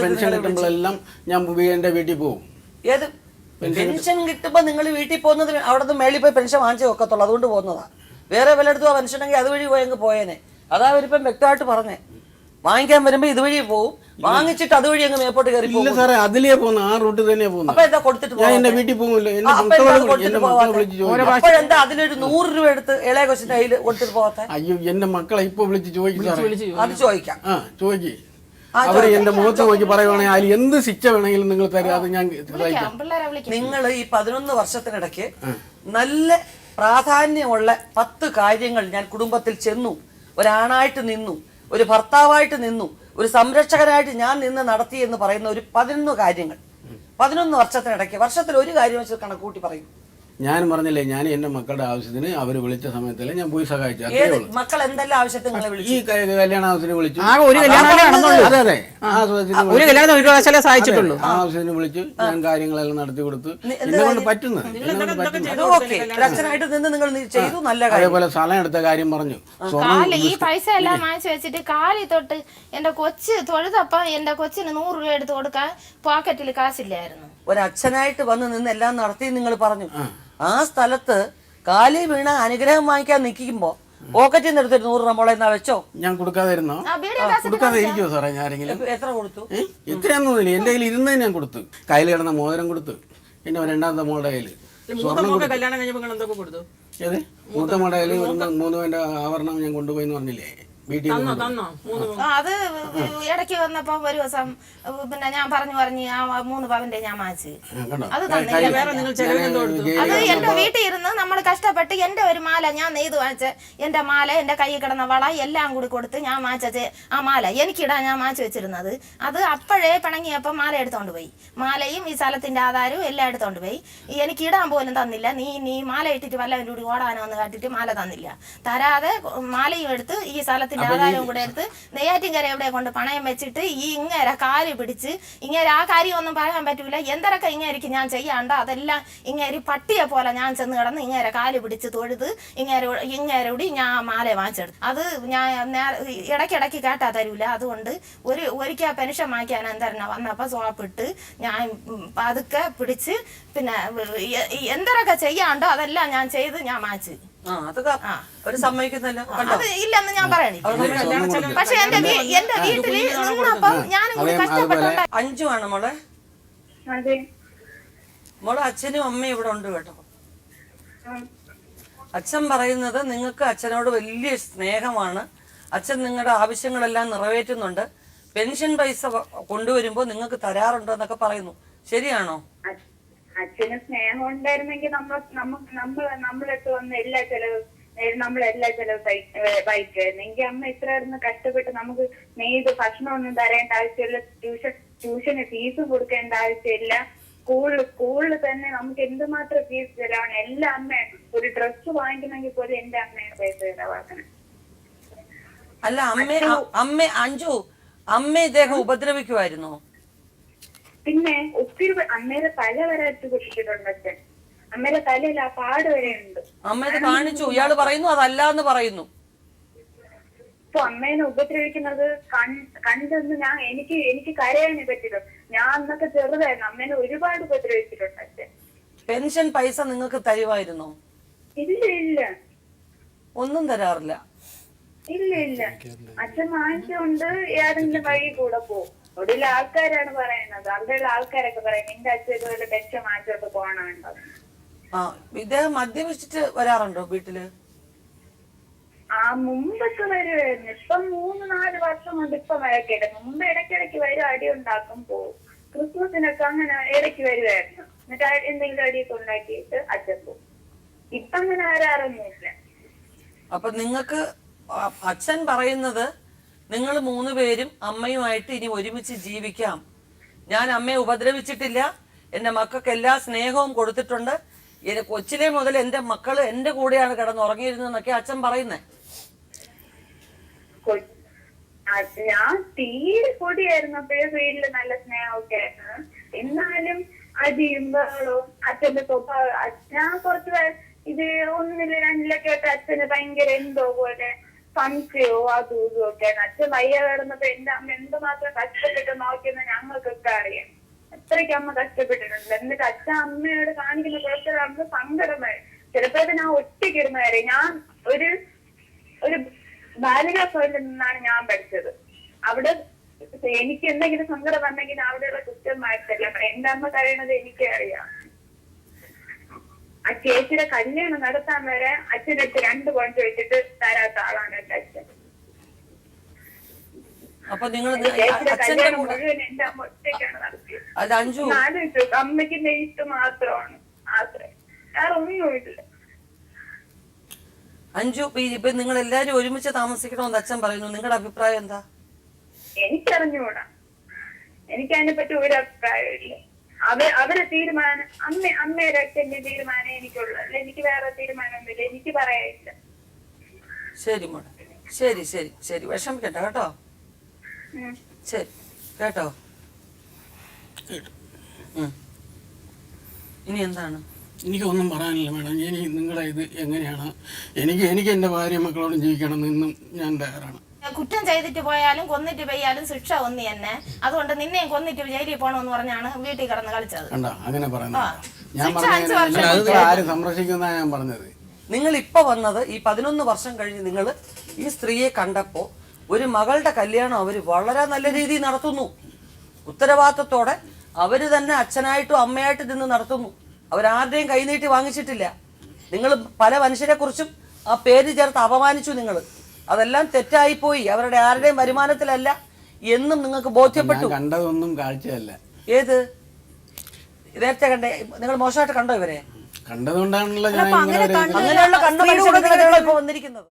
പെൻഷൻ കിട്ടുമ്പോഴെല്ലാം ഞാൻ എന്റെ വീട്ടിൽ പോകും. ഏത് പെൻഷൻ കിട്ടുമ്പോ നിങ്ങൾ വീട്ടിൽ പോകുന്നത് അവിടെ നിന്ന് മേളിൽ പോയി പെൻഷൻ വാങ്ങിച്ചേ വെക്കത്തുള്ളൂ, അതുകൊണ്ട് പോകുന്നതാ. വേറെ വല്ലയിടത്തും ആ പെൻഷൻ ഉണ്ടെങ്കിൽ അതുവഴി പോയെങ്കിൽ പോയേനെ. അതാ അവരിപ്പം വ്യക്തമായിട്ട് പറഞ്ഞേ. വാങ്ങിക്കാൻ വരുമ്പോ ഇതുവഴി പോവും, വാങ്ങിച്ചിട്ട് അതുവഴി അങ്ങ് മേപ്പോട്ട് കയറി പോകും. സാറേ, അതിലേ പോകുന്നു, ആ റൂട്ട് തന്നെയാ പോകുന്നത്. അപ്പൊ എന്താ കൊടുത്തിട്ട് ഞാൻ എന്റെ വീട്ടിൽ പോകുമല്ലോ. അപ്പോഴെന്താ അതിലൊരു 100 രൂപ എടുത്ത് ഇളയ കൊച്ചിന്റെ കയ്യിൽ കൊടുത്തിട്ട് പോകാത്ത? അയ്യോ, എന്റെ മക്കളെ ഇപ്പൊ വിളിച്ച് ചോദിക്കും. അത് ചോദിക്കാം. ചോദിക്കും. അവര് എന്റെ മുഖത്ത് നോക്കി പറയുവാണെങ്കിൽ അതിൽ എന്ത് ശിക്ഷ വേണമെങ്കിലും നിങ്ങൾ തരും, അത് ഞാൻ നിങ്ങൾ ഈ 11 വർഷത്തിനിടയ്ക്ക് നല്ല പ്രാധാന്യമുള്ള 10 കാര്യങ്ങൾ ഞാൻ കുടുംബത്തിൽ ചെന്നു, ഒരാണായിട്ട് നിന്നു, ഒരു ഭർത്താവായിട്ട് നിന്നു, ഒരു സംരക്ഷകനായിട്ട് ഞാൻ നിന്ന് നടത്തി എന്ന് പറയുന്ന ഒരു 11 കാര്യങ്ങൾ 11 വർഷത്തിനിടയ്ക്ക് വർഷത്തിൽ ഒരു കാര്യം വെച്ച് കണക്കൂട്ടി പറയും. ഞാൻ പറഞ്ഞില്ലേ, ഞാൻ എന്റെ മക്കളുടെ ആവശ്യത്തിന് അവര് വിളിച്ച സമയത്തല്ലേ ഞാൻ പോയി സഹായിച്ചു. മക്കൾ എന്തെല്ലാം ആവശ്യത്തിന് നിങ്ങളെ വിളിച്ചു? ഈ കല്യാണ ആവശ്യത്തിന് വിളിച്ചു. ഒരു കല്യാണം ഒരു പ്രാവശ്യമല്ലേ സഹായിച്ചിട്ടുള്ളൂ. ആ ആവശ്യത്തിന് വിളിച്ചു, ഞാൻ കാര്യങ്ങളെല്ലാം നടത്തി കൊടുത്തു. എന്നെ കൊണ്ട് പറ്റുന്നത്. അച്ഛനായിട്ട് നിന്ന് നിങ്ങൾ ചെയ്തു, നല്ല കാര്യം. അതേപോലെ സ്ഥലം എടുത്ത കാര്യം പറഞ്ഞു. ഈ പൈസ എല്ലാം വാങ്ങിച്ചു വെച്ചിട്ട് കാലി തൊട്ട് എന്റെ കൊച്ച് തൊഴുതപ്പം എന്റെ കൊച്ചിന് 100 രൂപ എടുത്ത് കൊടുക്കാൻ പോക്കറ്റിൽ കാശില്ലായിരുന്നു. ഒരച്ഛനായിട്ട് വന്ന് നിന്ന് എല്ലാം നടത്തി നിങ്ങൾ പറഞ്ഞു. ആ സ്ഥലത്ത് കാലി വീണ അനുഗ്രഹം വാങ്ങിക്കാൻ നിൽക്കുമ്പോ പോക്കറ്റിൽ നിന്ന് എടുത്തിട്ട് 100 രൂപ മോളെ എന്നാ വെച്ചോ? ഞാൻ കൊടുക്കാതിരുന്നോ? കൊടുക്കാതെ ഇരിക്കുമോ സാറേ? ഞാൻ ആരെങ്കിലും എത്ര കൊടുത്തു? എത്രയാന്നൊന്നുമില്ല, എന്റെ കയ്യിൽ ഇരുന്നത് ഞാൻ കൊടുത്തു. കയ്യിൽ കിടന്ന മോതിരം കൊടുത്തു. പിന്നെ 2ാമത്തെ മോളുടെ കയ്യിൽ കല്യാണം കഴിഞ്ഞപ്പോൾ എന്തൊക്കെ കൊടുത്തു? ഏത് മൂത്ത മോളുടെ കയ്യിൽ 3 വേണ്ട ആഭരണം ഞാൻ കൊണ്ടുപോയി എന്ന് പറഞ്ഞില്ലേ വീട്ടിൽ. അത് ഇടയ്ക്ക് വന്നപ്പോ ഒരു ദിവസം പിന്നെ ഞാൻ പറഞ്ഞു ആ 3 പവന്റെ ഞാൻ വാങ്ങിച്ചു. അത് തന്നില്ല. അത് എന്റെ വീട്ടിൽ ഇരുന്ന് നമ്മൾ കഷ്ടപ്പെട്ട് എന്റെ ഒരു മാല ഞാൻ നെയ്ത് വാങ്ങിച്ച എന്റെ മാല, എന്റെ കൈ കിടന്ന വള എല്ലാം കൂടി കൊടുത്ത് ഞാൻ വാങ്ങിച്ച ആ മാല എനിക്കിടാൻ ഞാൻ വാങ്ങിച്ചു വെച്ചിരുന്നത്. അത് അപ്പോഴേ പിണങ്ങിയപ്പോ മാല എടുത്തോണ്ട് പോയി. മാലയും ഈ സ്ഥലത്തിന്റെ ആധാരവും എല്ലാം എടുത്തോണ്ട് പോയി. എനിക്ക് ഇടാൻ പോലും തന്നില്ല. നീ മാല ഇട്ടിട്ട് വല്ലവൻ്റെ കൂടി ഓടാനോ എന്ന് കാട്ടിട്ട് മാല തന്നില്ല. തരാതെ മാലയും എടുത്ത് ഈ സ്ഥലത്തിന്റെ ആധാരവും കൂടെ എടുത്ത് നെയ്യാറ്റിൻകര എവിടെ കൊണ്ട് പണയം വെച്ചിട്ട് ഈ ഇങ്ങേരെ കാല് പിടിച്ച് ഇങ്ങേരെ ആ കാര്യം ഒന്നും പറയാൻ പറ്റൂല. എന്തൊക്കെ ഇങ്ങേരിക്ക് ഞാൻ ചെയ്യാണ്ടോ അതെല്ലാം ഇങ്ങേരി പട്ടിയെ പോലെ ഞാൻ ചെന്ന് കിടന്ന് ഇങ്ങേരെ കാല് പിടിച്ച് തൊഴുത് ഇങ്ങേരോടി ഞാൻ മാല വാങ്ങിച്ചെടുത്തു. അത് ഞാൻ ഇടയ്ക്കിടയ്ക്ക് കേട്ടാ തരൂല. അതുകൊണ്ട് ഒരിക്കൽ പെൻഷൻ വാങ്ങിക്കാൻ എന്തരണം വന്നപ്പോൾ സോപ്പിട്ട് ഞാൻ പതുക്കെ പിടിച്ച് പിന്നെ എന്തൊക്കെ ചെയ്യാണ്ടോ അതെല്ലാം ഞാൻ ചെയ്ത് ഞാൻ വാങ്ങിച്ചു. ഇല്ലെന്ന് ഞാൻ പറയണേ. പക്ഷെ എന്റെ വീട്ടില് നിന്നപ്പം ഞാനും കൂടി കഷ്ടപ്പെട്ടോ. 5 ആണ് മോളെ. മോളെ അച്ഛനും അമ്മയും ഇവിടെ ഉണ്ട് കേട്ടോ. അച്ഛൻ പറയുന്നത് നിങ്ങൾക്ക് അച്ഛനോട് വലിയ സ്നേഹമാണ്. അച്ഛൻ നിങ്ങളുടെ ആവശ്യങ്ങളെല്ലാം നിറവേറ്റുന്നുണ്ട്. പെൻഷൻ പൈസ കൊണ്ടുവരുമ്പോ നിങ്ങൾക്ക് തരാറുണ്ടോ എന്നൊക്കെ പറയുന്നു. ശരിയാണോ? അച്ഛന് സ്നേഹം ഉണ്ടായിരുന്നെങ്കിൽ നമ്മളെടുത്ത് വന്ന് എല്ലാ ചെലവും വഹിക്കുമായിരുന്നു. എങ്കിൽ അമ്മ ഇത്ര കഷ്ടപ്പെട്ട് നമുക്ക് നെയ്ത് ഭക്ഷണമൊന്നും തരേണ്ട ആവശ്യമില്ല, ട്യൂഷന് ഫീസും കൊടുക്കേണ്ട ആവശ്യമില്ല. സ്കൂളിൽ തന്നെ നമുക്ക് എന്തുമാത്രം ഫീസ് തരാണ്. എല്ലാ അമ്മ ഒരു ഡ്രസ്സ് വാങ്ങിക്കണമെങ്കിൽ പോലും എന്റെ അമ്മയാണ് പൈസ ചെലവാക്കണം. അല്ല അഞ്ചു അമ്മ ഇദ്ദേഹം ഉപദ്രവിക്കുമായിരുന്നോ? പിന്നെ ഒത്തിരി അമ്മയുടെ തല വരെ അടിച്ചു പൊട്ടിച്ചിട്ടുണ്ട് അച്ഛൻ. അമ്മയുടെ തലയിൽ ആ പാട് വരെ ഉണ്ട്. അമ്മയെ കാണിച്ചു. ഇയാള് പറയുന്നു അതല്ല എന്ന് പറയുന്നു. ഇപ്പൊ അമ്മേനെ ഉപദ്രവിക്കുന്നത് കണ്ടെന്ന് എനിക്ക് കരയാനേ പറ്റില്ല. ഞാൻ അന്നൊക്കെ ചെറുതായിരുന്നു. അമ്മേനെ ഒരുപാട് ഉപദ്രവിച്ചിട്ടുണ്ട് അച്ഛൻ. പെൻഷൻ പൈസ നിങ്ങൾക്ക് തരുമായിരുന്നോ? ഇല്ല. ഒന്നും തരാറില്ല. ഇല്ല. അച്ഛൻ വാങ്ങിച്ചുകൊണ്ട് ഏതെങ്കിലും വഴി കൂടെ പോകും. ഒടുവിൽ ആൾക്കാരാണ് പറയുന്നത്, അവിടെയുള്ള ആൾക്കാരൊക്കെ പറയും നിന്റെ അച്ഛൻ ഇതുപോലെ പെൻഷൻ വാങ്ങിച്ചോട്ട് പോകണുണ്ടോ. ഇദ്ദേഹം മദ്യപിച്ചിട്ട് വരാറുണ്ടോ വീട്ടില്? മുമ്പൊക്കെ വരുമായിരുന്നു. ഇപ്പം 3-4 വർഷം കൊണ്ട് ഇപ്പൊ വരക്കേണ്ട. മുമ്പ് ഇടയ്ക്കിടയ്ക്ക് വരും, അടി ഉണ്ടാക്കും പോകും. ക്രിസ്മസിനൊക്കെ അങ്ങനെ ഇടയ്ക്ക് വരുമായിരുന്നു. എന്നിട്ട് എന്തെങ്കിലും അടിയൊക്കെ ഉണ്ടാക്കിയിട്ട് അച്ഛൻ പോകും. ഇപ്പൊ അങ്ങനെ വരാറൊന്നുമില്ല. അപ്പൊ നിങ്ങൾക്ക് അച്ഛൻ പറയുന്നത് നിങ്ങൾ 3 പേരും അമ്മയുമായിട്ട് ഇനി ഒരുമിച്ച് ജീവിക്കാം. ഞാൻ അമ്മയെ ഉപദ്രവിച്ചിട്ടില്ല. എന്റെ മക്കൾക്ക് എല്ലാ സ്നേഹവും കൊടുത്തിട്ടുണ്ട്. കൊച്ചിലെ മുതൽ എന്റെ മക്കള് എന്റെ കൂടെയാണ് കിടന്നുറങ്ങിയിരുന്നതെന്നൊക്കെ അച്ഛൻ പറയുന്നേ. അത് ഞാൻ തീരെ പൊടിയായിരുന്നപ്പോഴേ വീട്ടില് നല്ല സ്നേഹമൊക്കെ ആയിരുന്നു. എന്നാലും അടിയും ബഹളവും അച്ഛന്റെ സ്വഭാവം. ഞാൻ കുറച്ച് ഇത് 1 2 ആയിട്ട് അച്ഛന് ഭയങ്കര എന്തോ പോലെ സംശയവും അതും ഇതും ഒക്കെ. അച്ഛൻ വയ്യ കിടന്നപ്പോ എന്റെ അമ്മ എന്തുമാത്രം കഷ്ടപ്പെട്ട് നോക്കിയെന്ന് ഞങ്ങൾക്കൊക്കെ അറിയാം. അത്രയ്ക്ക് അമ്മ കഷ്ടപ്പെട്ടിട്ടുണ്ട്. എന്നിട്ട് അച്ഛൻ അമ്മയോട് കാണിക്കുന്ന കുറച്ച് അമ്മ സങ്കടമായി. ചിലപ്പോഴൊക്കെ ഞാൻ ഒറ്റയ്ക്കിരുന്ന വരെ ഞാൻ ഒരു ബാലികാ സ്കൂളിൽ നിന്നാണ് ഞാൻ പഠിച്ചത്. അവിടെ എനിക്ക് എന്തെങ്കിലും സങ്കടം വന്നെങ്കിൽ അവിടെയുള്ള കുറ്റമായിട്ടല്ല എന്റെ അമ്മ കഴിയണത് എനിക്കേ അറിയാം. ആ ചേച്ചിയുടെ കല്യാണം നടത്താൻ വരെ അച്ഛൻ്റെ അടുത്ത് 2 പോയിന്റ് വെച്ചിട്ട് തരാത്ത ആളാണ് എന്റെ അച്ഛൻ. അപ്പൊ നിങ്ങൾ ചേച്ചിയുടെ കല്യാണം മുഴുവൻ എന്റെ അമ്മ ഒറ്റയ്ക്കാണ് നടത്തിയത്. ആലോചിച്ചു, അമ്മയ്ക്ക് നെയ്ത്ത് മാത്രമാണ് ആശ്രയം, വേറെ ഒന്നുമില്ല. അഞ്ജു, ഇപ്പൊ നിങ്ങൾ എല്ലാരും ഒരുമിച്ച് താമസിക്കണമെന്ന് അച്ഛൻ പറയുന്നു, നിങ്ങളുടെ അഭിപ്രായം എന്താ? എനിക്കറിഞ്ഞുകൂടാ, എനിക്ക് അതിനെ പറ്റി ഒരു അഭിപ്രായമില്ല. അവരെ തീരുമാനം അമ്മയുടെ അച്ഛന്റെ തീരുമാനം എനിക്കുള്ളത്. എനിക്ക് വേറെ തീരുമാനമൊന്നുമില്ല, എനിക്ക് പറയാനില്ല. ശരി മോളെ, ശരി ശരി ശരി, വിഷമിക്കണ്ട കേട്ടോ. ശരി കേട്ടോ. ഇനി എന്താണ്? എനിക്കൊന്നും പറയാനില്ല മേഡം. എനിക്ക് നിങ്ങളുടെ ഇത് എങ്ങനെയാണ്, എനിക്ക് എൻ്റെ ഭാര്യ മക്കളോടും ജീവിക്കണമെന്നും ഞാൻ തയ്യാറാണ്. കുറ്റം ചെയ്തിട്ട് പോയാലും കൊന്നിട്ട് പോയാലും ശിക്ഷ ഒന്ന് തന്നെ. അതുകൊണ്ട് നിന്നെയും കൊന്നിട്ട് ജയിലിൽ പോകണമെന്ന് പറഞ്ഞാണ് വീട്ടിൽ കിടന്ന് കളിച്ചത്. കണ്ടോ അങ്ങനെ പറയുന്നത്? ഞാൻ പറഞ്ഞത് ആരും സംരക്ഷിക്കുന്ന ഞാൻ പറഞ്ഞത്. നിങ്ങൾ ഇപ്പൊ വന്നത് ഈ 11 വർഷം കഴിഞ്ഞ് നിങ്ങൾ ഈ സ്ത്രീയെ കണ്ടപ്പോ ഒരു മകളുടെ കല്യാണം അവര് വളരെ നല്ല രീതിയിൽ നടത്തുന്നു. ഉത്തരവാദിത്തത്തോടെ അവര് തന്നെ അച്ഛനായിട്ടും അമ്മയായിട്ടും നിന്ന് നടത്തുന്നു. അവരാരുടെയും കൈനീട്ടി വാങ്ങിച്ചിട്ടില്ല. നിങ്ങൾ പല മനുഷ്യരെ കുറിച്ചും ആ പേര് ചേർത്ത് അപമാനിച്ചു. നിങ്ങൾ അതെല്ലാം തെറ്റായിപ്പോയി, അവരുടെ ആരുടെയും വരുമാനത്തിലല്ല എന്നും നിങ്ങൾക്ക് ബോധ്യപ്പെട്ടു. കണ്ടതൊന്നും കാഴ്ചയല്ല. ഏത് നേരത്തെ കണ്ടേ? നിങ്ങൾ മോശമായിട്ട് കണ്ടോ ഇവരെ? കണ്ടതുകൊണ്ടാണല്ലോ അങ്ങനെയുള്ള കണ്ട മനുഷ്യരുടെ ഇപ്പൊ വന്നിരിക്കുന്നത്.